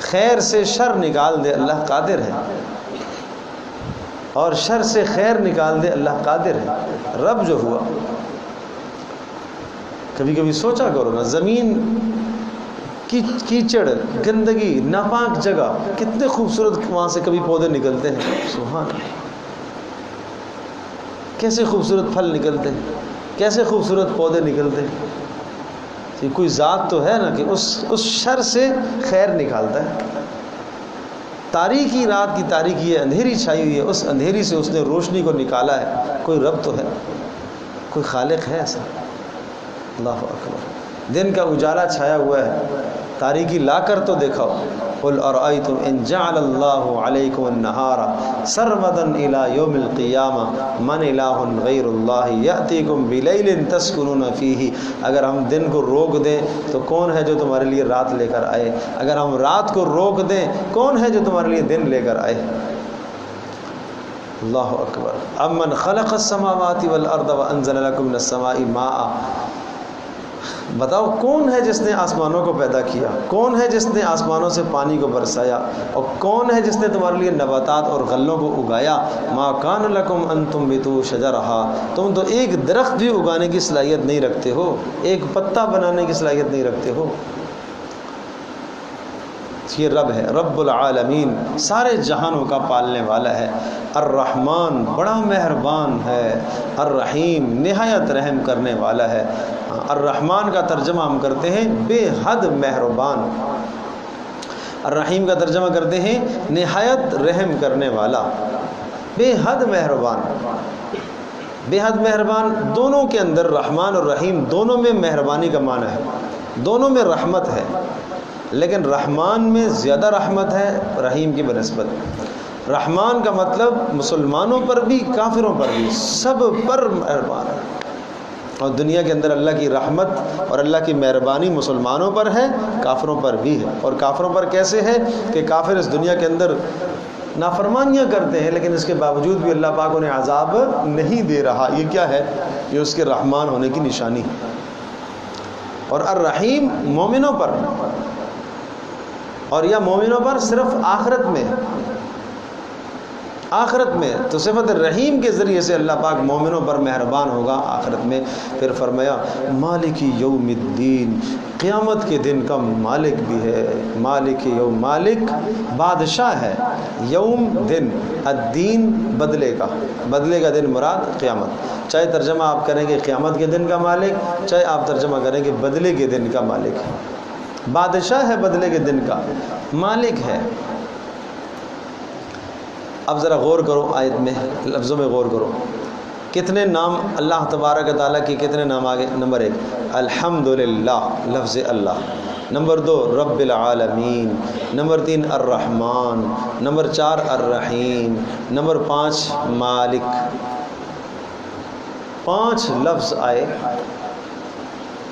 خیر سے شر نکال دے اللہ قادر ہے، اور شر سے خیر نکال دے اللہ قادر ہے۔ رب جو ہوا، کبھی کبھی سوچا کرو نا، زمین کیچڑ، گندگی، ناپاک جگہ، کتنے خوبصورت وہاں سے کبھی پودے نکلتے ہیں، سبحان اللہ، کیسے خوبصورت پھل نکلتے ہیں، کیسے خوبصورت پودے نکلتے ہیں۔ یہ کوئی ذات تو ہے نا کہ اس شر سے خیر نکالتا ہے۔ تاریکی رات کی تاریکی ہے، اندھیری چھائی ہوئی ہے، اس اندھیری سے اس نے روشنی کو نکالا ہے۔ کوئی رب تو ہے، کوئی خالق ہے ایسا، اللہ اکبر۔ دن کا اجالا چھایا ہوا ہے، تاریکی لا کر تو دکھاؤ. قل ارأیتم ان جعل اللہ علیکم النہار سرمدا الی یوم القیامہ من الہ غیر اللہ یأتیکم بلیل تسکنون فیہ. اگر ہم دن کو روک دیں تو کون ہے جو تمہارے لیے رات لے کر آئے؟ اگر ہم رات کو روک دیں کون ہے جو تمہارے لیے دن لے کر آئے؟ اللہ اکبر. امن خلق السماوات والارض وانزل لکم من السماء ماء. بتاؤ کون ہے جس نے آسمانوں کو پیدا کیا؟ کون ہے جس نے آسمانوں سے پانی کو برسایا؟ اور کون ہے جس نے تمہارے لیے نباتات اور غلوں کو اگایا؟ ما کان لکم ان تنبتوا شجرہا. تم تو ایک درخت بھی اگانے کی صلاحیت نہیں رکھتے ہو، ایک پتا بنانے کی صلاحیت نہیں رکھتے ہو. یہ رب ہے، رب العالمین، سارے جہانوں کا پالنے والا ہے. الرحمن بڑا مہربان ہے، الرحیم نہایت رحم کرنے والا ہے. الرحمن کا ترجمہ ہم کرتے ہیں بے حد مہربان، الرحیم کا ترجمہ کرتے ہیں نہایت رحم کرنے والا. بے حد مہربان، بے حد مہربان، دونوں کے اندر رحمان اور رحیم دونوں میں مہربانی کا معنی ہے، دونوں میں رحمت ہے، لیکن رحمان میں زیادہ رحمت ہے رحیم کی بنسبت. رحمان کا مطلب مسلمانوں پر بھی کافروں پر بھی سب پر مہربان ہے. اور دنیا کے اندر اللہ کی رحمت اور اللہ کی مہربانی مسلمانوں پر ہے، کافروں پر بھی ہے. اور کافروں پر کیسے ہے کہ کافر اس دنیا کے اندر نافرمانیاں کرتے ہیں لیکن اس کے باوجود بھی اللہ پاک انہیں عذاب نہیں دے رہا. یہ کیا ہے؟ یہ اس کے رحمان ہونے کی نشانی. اور الرحیم مومنوں پر، اور یا مومنوں پر صرف آخرت میں، آخرت میں تو صفت رحیم کے ذریعے سے اللہ پاک مومنوں پر مہربان ہوگا آخرت میں. پھر فرمایا مالک یوم الدین، قیامت کے دن کا مالک بھی ہے. مالک یوم، مالک بادشاہ ہے، یوم دن، الدین بدلے کا، بدلے کا دن مراد قیامت. چاہے ترجمہ آپ کریں گے قیامت کے دن کا مالک، چاہے آپ ترجمہ کریں گے بدلے کے دن کا مالک ہے. بادشاہ ہے، بدلے کے دن کا مالک ہے. اب ذرا غور کرو آیت میں، لفظوں میں غور کرو. کتنے نام اللہ تبارک و تعالیٰ کی، کتنے نام آگے؟ نمبر 1 الحمدللہ، لفظ اللہ. نمبر 2 رب العالمین. نمبر 3 الرحمن. نمبر 4 الرحیم. نمبر 5 مالک. 5 لفظ آئے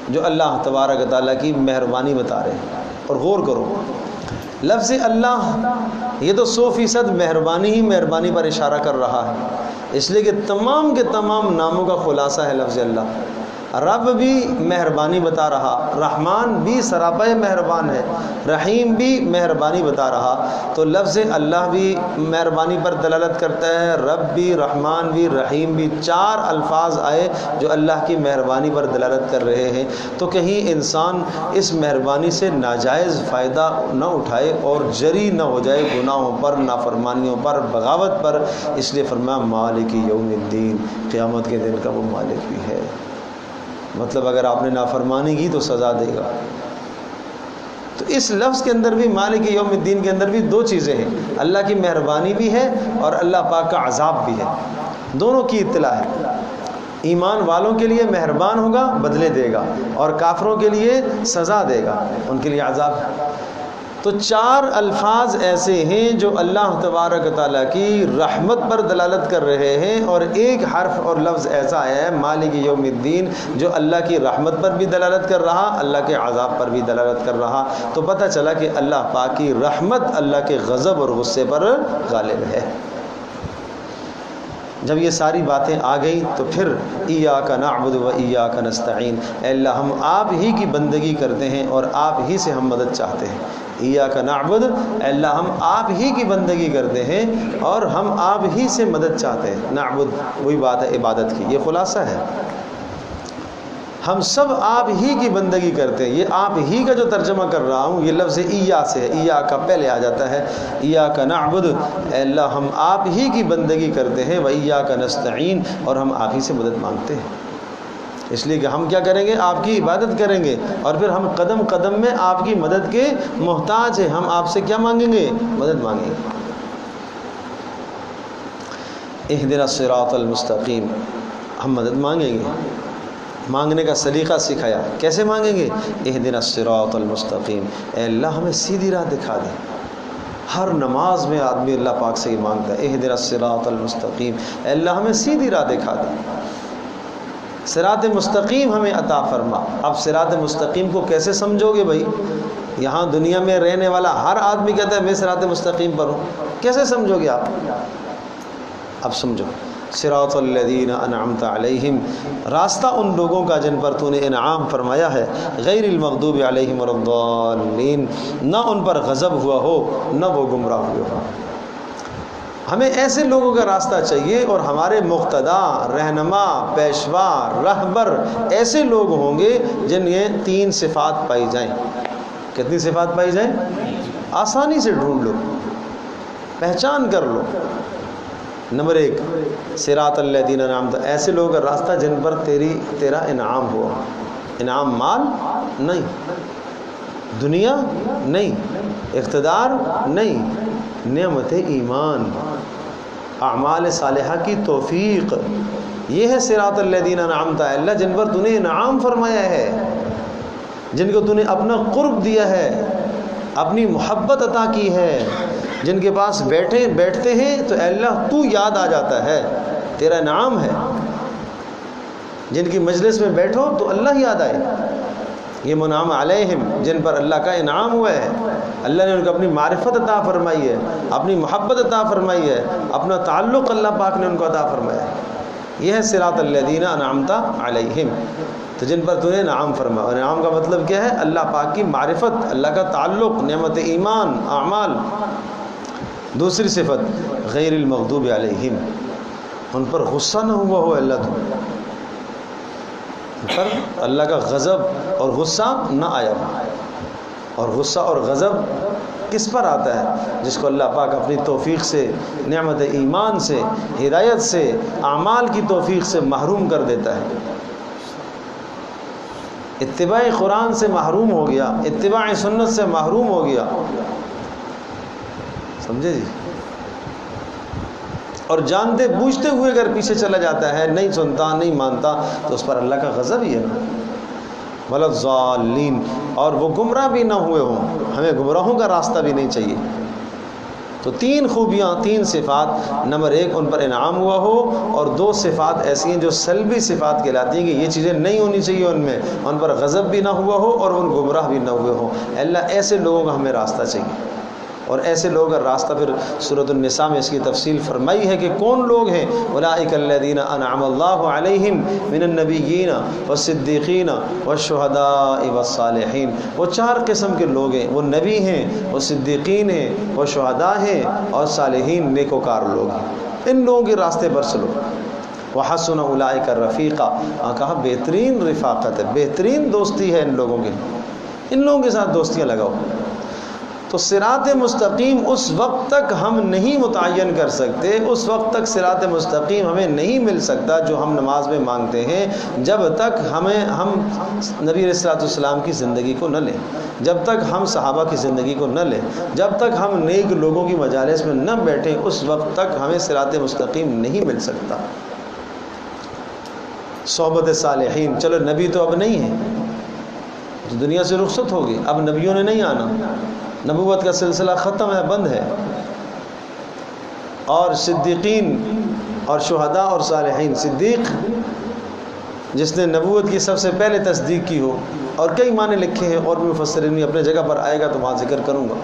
جو اللہ تبارک و تعالیٰ کی مہربانی بتا رہے ہیں. اور غور کرو، لفظ اللہ یہ تو 100% مہربانی ہی مہربانی پر اشارہ کر رہا ہے، اس لیے کہ تمام کے تمام ناموں کا خلاصہ ہے لفظ اللہ. رب بھی مہربانی بتا رہا، رحمان بھی سراپا مہربان ہے، رحیم بھی مہربانی بتا رہا. تو لفظ اللہ بھی مہربانی پر دلالت کرتا ہے، رب بھی، رحمان بھی، رحیم بھی. 4 الفاظ آئے جو اللہ کی مہربانی پر دلالت کر رہے ہیں. تو کہیں انسان اس مہربانی سے ناجائز فائدہ نہ اٹھائے اور جری نہ ہو جائے گناہوں پر، نافرمانیوں پر، بغاوت پر. اس لیے فرمایا مالک یوم الدین، قیامت کے دن کا وہ مالک بھی ہے. مطلب اگر آپ نے نافرمانی کی تو سزا دے گا. تو اس لفظ کے اندر بھی، مالک یوم الدین کے اندر بھی 2 چیزیں ہیں، اللہ کی مہربانی بھی ہے اور اللہ پاک کا عذاب بھی ہے. دونوں کی اطلاع ہے. ایمان والوں کے لیے مہربان ہوگا، بدلے دے گا، اور کافروں کے لیے سزا دے گا، ان کے لیے عذاب. تو 4 الفاظ ایسے ہیں جو اللہ تبارک و تعالیٰ کی رحمت پر دلالت کر رہے ہیں، اور ایک حرف اور لفظ ایسا ہے مالک یوم الدین جو اللہ کی رحمت پر بھی دلالت کر رہا، اللہ کے عذاب پر بھی دلالت کر رہا. تو پتہ چلا کہ اللہ پاک کی رحمت اللہ کے غضب اور غصے پر غالب ہے. جب یہ ساری باتیں آ گئی تو پھر ایاک نعبد و ایاک نستعین، اے اللہ ہم آپ ہی کی بندگی کرتے ہیں اور آپ ہی سے ہم مدد چاہتے ہیں. ایاک نعبد، اے اللہ ہم آپ ہی کی بندگی کرتے ہیں اور ہم آپ ہی سے مدد چاہتے ہیں. نعبد وہی بات ہے عبادت کی، یہ خلاصہ ہے. ہم سب آپ ہی کی بندگی کرتے ہیں. یہ آپ ہی کا جو ترجمہ کر رہا ہوں یہ لفظ ایا سے ہے، ایا کا پہلے آ جاتا ہے. ایاک نعبد، اے اللہ ہم آپ ہی کی بندگی کرتے ہیں، و ایاک نستعین، اور ہم آپ ہی سے مدد مانگتے ہیں. اس لیے کہ ہم کیا کریں گے؟ آپ کی عبادت کریں گے، اور پھر ہم قدم قدم میں آپ کی مدد کے محتاج ہیں. ہم آپ سے کیا مانگیں گے؟ مدد مانگیں گے. اہدنا الصراط المستقیم، ہم مدد مانگیں گے. مانگنے کا سلیقہ سکھایا. کیسے مانگیں گے؟ اہدنا الصراط المستقیم، اے اللہ ہمیں سیدھی راہ دکھا دے. ہر نماز میں آدمی اللہ پاک سے ہی مانگتا ہے اہدنا الصراط المستقیم، اے اللہ ہمیں سیدھی راہ دکھا دے، صراط مستقیم ہمیں عطا فرما. اب صراط مستقیم کو کیسے سمجھو گے بھائی؟ یہاں دنیا میں رہنے والا ہر آدمی کہتا ہے میں صراط مستقیم پر ہوں، کیسے سمجھو گے آپ؟ اب سمجھو، صراط الذین انعمت علیہم، راستہ ان لوگوں کا جن پر تو نے انعام فرمایا ہے، غیر المغضوب علیہم ولا الضالین، نہ ان پر غضب ہوا ہو نہ وہ گمراہ ہوئے ہو. ہمیں ایسے لوگوں کا راستہ چاہیے، اور ہمارے مقتدا، رہنما، پیشوا، رہبر ایسے لوگ ہوں گے جن یہ 3 صفات پائی جائیں. کتنی صفات پائی جائیں؟ آسانی سے ڈھونڈ لو، پہچان کر لو. نمبر 1، صراط الذین انعمت، ایسے لوگوں کا راستہ جن پر تیرا انعام ہوا. انعام مال نہیں، دنیا نہیں، اقتدار نہیں، نعمت ایمان، اعمال صالحہ کی توفیق، یہ ہے صراط الذین انعمت، اللہ جن پر تو نے انعام فرمایا ہے، جن کو تو نے اپنا قرب دیا ہے، اپنی محبت عطا کی ہے، جن کے پاس بیٹھتے ہیں تو اے اللہ تو یاد آ جاتا ہے، تیرا انعام ہے. جن کی مجلس میں بیٹھو تو اللہ یاد آئے. یہ منعم علیہم، جن پر اللہ کا انعام ہوا ہے، اللہ نے ان کو اپنی معرفت عطا فرمائی ہے، اپنی محبت عطا فرمائی ہے، اپنا تعلق اللہ پاک نے ان کو عطا فرمایا ہے. یہ ہے صراط الذین انعمت علیہم، تو جن پر تو نے انعام فرمایا. اور انعام کا مطلب کیا ہے؟ اللہ پاک کی معرفت، اللہ کا تعلق، نعمت ایمان، اعمال. دوسری صفت، غیر المغضوب علیہم، ان پر غصہ نہ ہوا ہو اللہ تو، ان پر اللہ کا غضب اور غصہ نہ آیا ہو. اور غصہ اور غضب کس پر آتا ہے؟ جس کو اللہ پاک اپنی توفیق سے، نعمت ایمان سے، ہدایت سے، اعمال کی توفیق سے محروم کر دیتا ہے. اتباع قرآن سے محروم ہو گیا، اتباع سنت سے محروم ہو گیا، سمجھے جی؟ اور جانتے بوجھتے ہوئے اگر پیچھے چلا جاتا ہے، نہیں سنتا، نہیں مانتا، تو اس پر اللہ کا غضب ہی ہے نا. ولا الضالین، اور وہ گمراہ بھی نہ ہوئے ہوں، ہمیں گمراہوں کا راستہ بھی نہیں چاہیے. تو 3 خوبیاں، 3 صفات. نمبر 1، ان پر انعام ہوا ہو، اور 2 صفات ایسی ہیں جو سلبی صفات کہلاتی ہیں کہ یہ چیزیں نہیں ہونی چاہیے ان میں، ان پر غضب بھی نہ ہوا ہو اور ان گمراہ بھی نہ ہوئے ہوں. اللہ ایسے لوگوں کا ہمیں راستہ چاہیے. اور ایسے لوگ کا راستہ پھر سورۃ النساء میں اس کی تفصیل فرمائی ہے کہ کون لوگ ہیں. اولئک الذین انعم اللہ علیہم من النبیین والصدیقین والشہداء والصالحین. وہ 4 قسم کے لوگ ہیں، وہ نبی ہیں، وہ صدیقین ہیں، وہ شہداء ہیں، اور صالحین نیکوکار لوگ ہیں. ان لوگوں کے راستے پر چلو. وحسن اولئک رفیقا، کہا بہترین رفاقت ہے، بہترین دوستی ہے ان لوگوں کی، ان لوگوں کے ساتھ دوستیاں لگاؤ. تو صراط مستقیم اس وقت تک ہم نہیں متعین کر سکتے، اس وقت تک صراط مستقیم ہمیں نہیں مل سکتا جو ہم نماز میں مانگتے ہیں، جب تک ہم نبی علیہ الصلوۃ والسلام کی زندگی کو نہ لیں، جب تک ہم صحابہ کی زندگی کو نہ لیں، جب تک ہم نیک لوگوں کی مجالس میں نہ بیٹھیں، اس وقت تک ہمیں صراط مستقیم نہیں مل سکتا. صحبت صالحین، چلو نبی تو اب نہیں ہے، دنیا سے رخصت ہوگی، اب نبیوں نے نہیں آنا، نبوت کا سلسلہ ختم ہے، بند ہے. اور صدیقین اور شہداء اور صالحین، صدیق جس نے نبوت کی سب سے پہلے تصدیق کی ہو، اور کئی معنی لکھے ہیں، اور بھی مفسرین نے اپنے جگہ پر آئے گا تو وہاں ذکر کروں گا.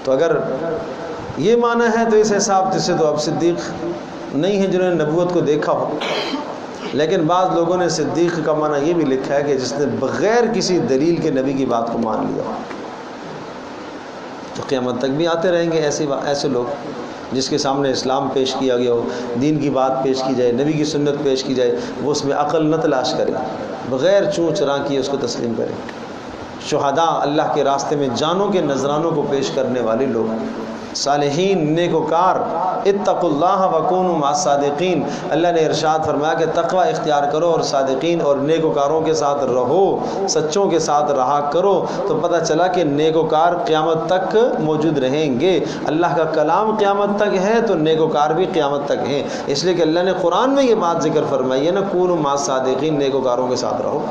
تو اگر یہ معنی ہے تو اس حساب سے تو اب صدیق نہیں ہیں جنہوں نے نبوت کو دیکھا ہو. لیکن بعض لوگوں نے صدیق کا معنی یہ بھی لکھا ہے کہ جس نے بغیر کسی دلیل کے نبی کی بات کو مان لیا. تو قیامت تک بھی آتے رہیں گے ایسے لوگ جس کے سامنے اسلام پیش کیا گیا ہو، دین کی بات پیش کی جائے، نبی کی سنت پیش کی جائے، وہ اس میں عقل نہ تلاش کرے، بغیر چوں چراں کیے اس کو تسلیم کرے. شہداء، اللہ کے راستے میں جانوں کے نذرانوں کو پیش کرنے والے لوگ. صالحین نیکوکار، اتقوا اللہ وکونوا مع الصادقین، اللہ نے ارشاد فرمایا کہ تقوی اختیار کرو اور صادقین اور نیکوکاروں کے ساتھ رہو، سچوں کے ساتھ رہا کرو۔ تو پتہ چلا کہ نیکوکار قیامت تک موجود رہیں گے، اللہ کا کلام قیامت تک ہے تو نیکوکار بھی قیامت تک ہیں، اس لیے کہ اللہ نے قرآن میں یہ بات ذکر فرمائی ہے نا، کونوا مع الصادقین، نیکوکاروں کے ساتھ رہو۔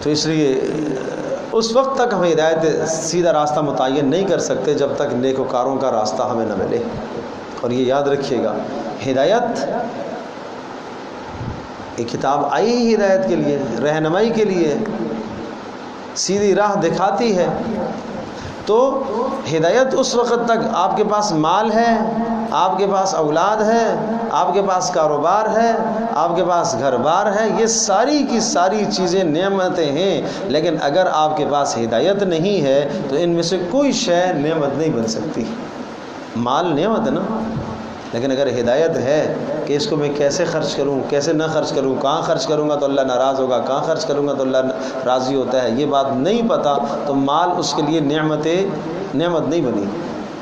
تو اس لیے اس وقت تک ہم ہدایت سیدھا راستہ متعین نہیں کر سکتے جب تک نیکوکاروں کا راستہ ہمیں نہ ملے۔ اور یہ یاد رکھیے گا، ہدایت یہ کتاب آئی ہی ہدایت کے لیے، رہنمائی کے لیے، سیدھی راہ دکھاتی ہے۔ تو ہدایت اس وقت تک آپ کے پاس مال ہے، آپ کے پاس اولاد ہے، آپ کے پاس کاروبار ہے، آپ کے پاس گھر بار ہے، یہ ساری کی ساری چیزیں نعمتیں ہیں، لیکن اگر آپ کے پاس ہدایت نہیں ہے تو ان میں سے کوئی شے نعمت نہیں بن سکتی۔ مال نعمت ہے نا، لیکن اگر ہدایت ہے کہ اس کو میں کیسے خرچ کروں، کیسے نہ خرچ کروں، کہاں خرچ کروں گا تو اللہ ناراض ہوگا، کہاں خرچ کروں گا تو اللہ راضی ہوتا ہے، یہ بات نہیں پتہ تو مال اس کے لیے نعمت نہیں بنی۔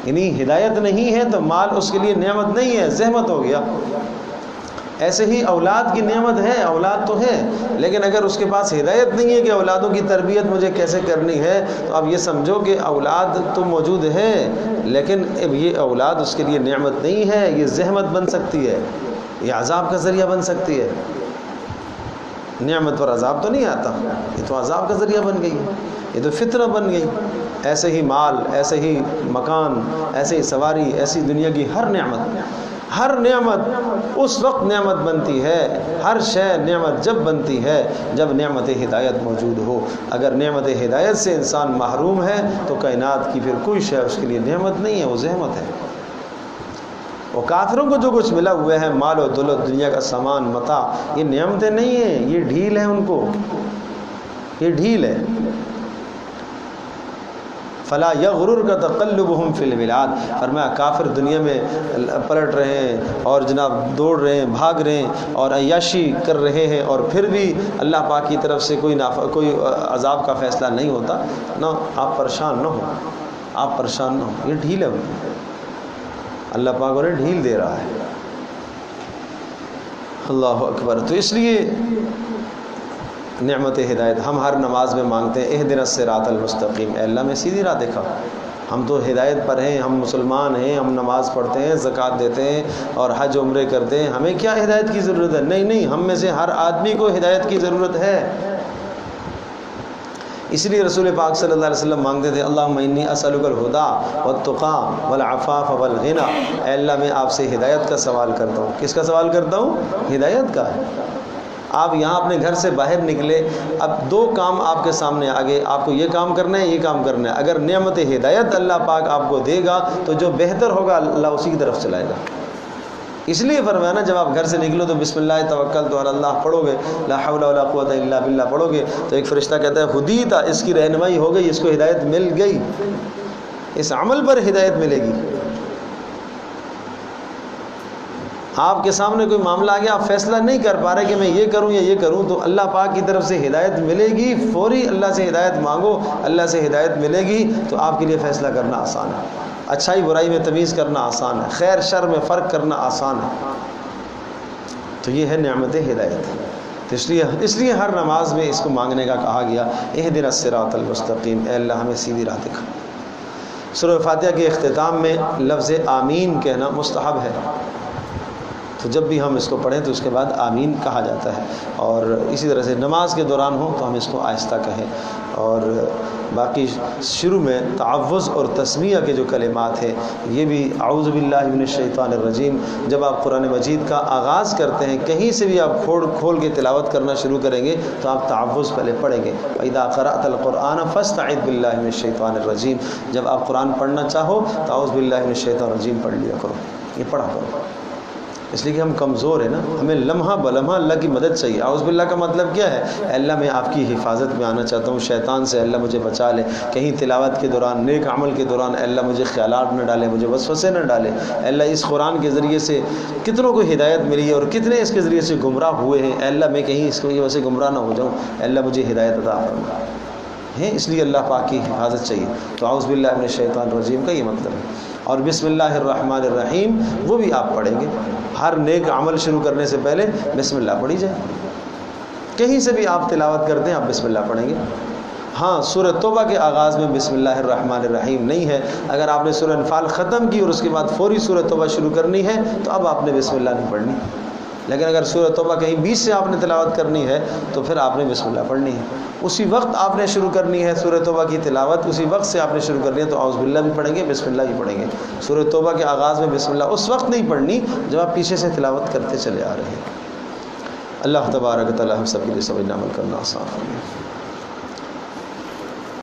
یعنی ہدایت نہیں ہے تو مال اس کے لیے نعمت نہیں ہے، زحمت ہو گیا۔ ایسے ہی اولاد کی نعمت ہے، اولاد تو ہے، لیکن اگر اس کے پاس ہدایت نہیں ہے کہ اولادوں کی تربیت مجھے کیسے کرنی ہے، تو اب یہ سمجھو کہ اولاد تو موجود ہے لیکن اب یہ اولاد اس کے لیے نعمت نہیں ہے، یہ زحمت بن سکتی ہے، یہ عذاب کا ذریعہ بن سکتی ہے۔ نعمت پر عذاب تو نہیں آتا، یہ تو عذاب کا ذریعہ بن گئی، یہ تو فتنہ بن گئی۔ ایسے ہی مال، ایسے ہی مکان، ایسے ہی سواری، ایسی دنیا کی ہر نعمت اس وقت نعمت بنتی ہے، ہر شے نعمت جب بنتی ہے جب نعمت ہدایت موجود ہو۔ اگر نعمت ہدایت سے انسان محروم ہے تو کائنات کی پھر کوئی شے اس کے لیے نعمت نہیں ہے، وہ زحمت ہے۔ وہ کافروں کو جو کچھ ملا ہوا ہے، مال و دولت، دنیا کا سامان، متاع، یہ نعمتیں نہیں ہیں، یہ ڈھیل ہے، ان کو یہ ڈھیل ہے۔ فلا یغررک تقلبہم فی البلاد، فرمایا کافر دنیا میں پلٹ رہے ہیں اور جناب دوڑ رہے ہیں، بھاگ رہے ہیں اور عیاشی کر رہے ہیں، اور پھر بھی اللہ پاک کی طرف سے کوئی عذاب کا فیصلہ نہیں ہوتا نہ۔ آپ پریشان نہ ہو، آپ پریشان نہ ہو، یہ ڈھیل ہے، اللہ پاک انہیں ڈھیل دے رہا ہے۔ اللہ اکبر۔ تو اس لیے نعمت ہدایت ہم ہر نماز میں مانگتے ہیں، اہدنا الصراط المستقیم، اے اللہ میں سیدھی راہ دکھا۔ ہم تو ہدایت پر ہیں، ہم مسلمان ہیں، ہم نماز پڑھتے ہیں، زکوٰۃ دیتے ہیں اور حج عمرے کرتے ہیں، ہمیں کیا ہدایت کی ضرورت ہے؟ نہیں، ہم میں سے ہر آدمی کو ہدایت کی ضرورت ہے۔ اس لیے رسول پاک صلی اللہ علیہ وسلم مانگتے تھے، اللہم انی اسألک الہدی والتقی والعفاف والغنی، اے اللہ میں آپ سے ہدایت کا سوال کرتا ہوں۔ کس کا سوال کرتا ہوں؟ ہدایت کا۔ آپ یہاں اپنے گھر سے باہر نکلے، اب دو کام آپ کے سامنے آگے، آپ کو یہ کام کرنا ہے، یہ کام کرنا ہے۔ اگر نعمت ہدایت اللہ پاک آپ کو دے گا تو جو بہتر ہوگا اللہ اسی کی طرف چلائے گا۔ اس لیے فرمایا نا، جب آپ گھر سے نکلو تو بسم اللہ توکلت علی اللہ پڑھو گے، لا حول ولا قوت الا باللہ پڑھو گے، تو ایک فرشتہ کہتا ہے ہدیت، اس کی رہنمائی ہو گئی، اس کو ہدایت مل گئی، اس عمل پر ہدایت ملے گی۔ آپ کے سامنے کوئی معاملہ آ گیا، آپ فیصلہ نہیں کر پا رہے کہ میں یہ کروں یا یہ کروں، تو اللہ پاک کی طرف سے ہدایت ملے گی، فوری اللہ سے ہدایت مانگو، اللہ سے ہدایت ملے گی تو آپ کے لیے فیصلہ کرنا آسان ہے، اچھائی برائی میں تمیز کرنا آسان ہے، خیر شر میں فرق کرنا آسان ہے۔ تو یہ ہے نعمت ہدایت۔ تو اس لیے ہر نماز میں اس کو مانگنے کا کہا گیا، اہدنا الصراط المستقیم، اے اللہ ہمیں سیدھی راہ دکھا۔ سورہ فاتحہ کے اختتام میں لفظ آمین کہنا مستحب ہے، تو جب بھی ہم اس کو پڑھیں تو اس کے بعد آمین کہا جاتا ہے، اور اسی طرح سے نماز کے دوران ہو تو ہم اس کو آہستہ کہیں، اور باقی شروع میں تعوذ اور تسمیہ کے جو کلمات ہیں یہ بھی اعوذ باللہ من الشیطان الرجیم، جب آپ قرآن مجید کا آغاز کرتے ہیں، کہیں سے بھی آپ کھول کے تلاوت کرنا شروع کریں گے تو آپ تعوذ پہلے پڑھیں گے، وَإِذَا قَرَأْتَ الْقُرْآنَ فَاسْتَعِذْ بِاللَّهِ مِنَ الشَّيْطَانِ الرَّجِيمِ، جب آپ قرآن پڑھنا چاہو تو اعوذ باللہ من الشیطان الرجیم پڑھ لیا کرو، یہ پڑھا کرو، اس لیے کہ ہم کمزور ہیں نا، ہمیں لمحہ بلمحہ اللہ کی مدد چاہیے۔ اعوذ باللہ کا مطلب کیا ہے؟ اے اللہ میں آپ کی حفاظت میں آنا چاہتا ہوں، شیطان سے اللہ مجھے بچا لے، کہیں تلاوت کے دوران، نیک عمل کے دوران اے اللہ مجھے خیالات نہ ڈالے، مجھے وسوسے نہ ڈالے، اے اللہ اس قرآن کے ذریعے سے کتنوں کو ہدایت ملی ہے اور کتنے اس کے ذریعے سے گمراہ ہوئے ہیں، اے اللہ میں کہیں اس کی وجہ سے گمراہ نہ ہو جاؤں، اے اللہ مجھے ہدایت عطا فرما۔ ہیں، اس لیے اللہ پاک کی حفاظت چاہیے۔ تو اعوذ باللہ من الشیطان الرجیم کا یہ مطلب ہے۔ اور بسم اللہ الرحمن الرحیم وہ بھی آپ پڑھیں گے، ہر نیک عمل شروع کرنے سے پہلے بسم اللہ پڑھی جائے، کہیں سے بھی آپ تلاوت کرتے ہیں آپ بسم اللہ پڑھیں گے۔ ہاں سورہ توبہ کے آغاز میں بسم اللہ الرحمن الرحیم نہیں ہے، اگر آپ نے سورہ انفال ختم کی اور اس کے بعد فوری سورہ توبہ شروع کرنی ہے تو اب آپ نے بسم اللہ نہیں پڑھنی، لیکن اگر سورہ توبہ کہیں بیچ سے آپ نے تلاوت کرنی ہے تو پھر آپ نے بسم اللہ پڑھنی ہے، اسی وقت آپ نے شروع کرنی ہے سورہ توبہ کی تلاوت، اسی وقت سے آپ نے شروع کرنی ہے تو اعوذ باللہ بھی پڑھیں گے، بسم اللہ بھی پڑھیں گے۔ سورہ توبہ کے آغاز میں بسم اللہ اس وقت نہیں پڑھنی جب آپ پیچھے سے تلاوت کرتے چلے آ رہے ہیں۔ اللہ تبارک و تعالی ہم سب کے لیے سمجھنا عمل کرنا آسان ہو۔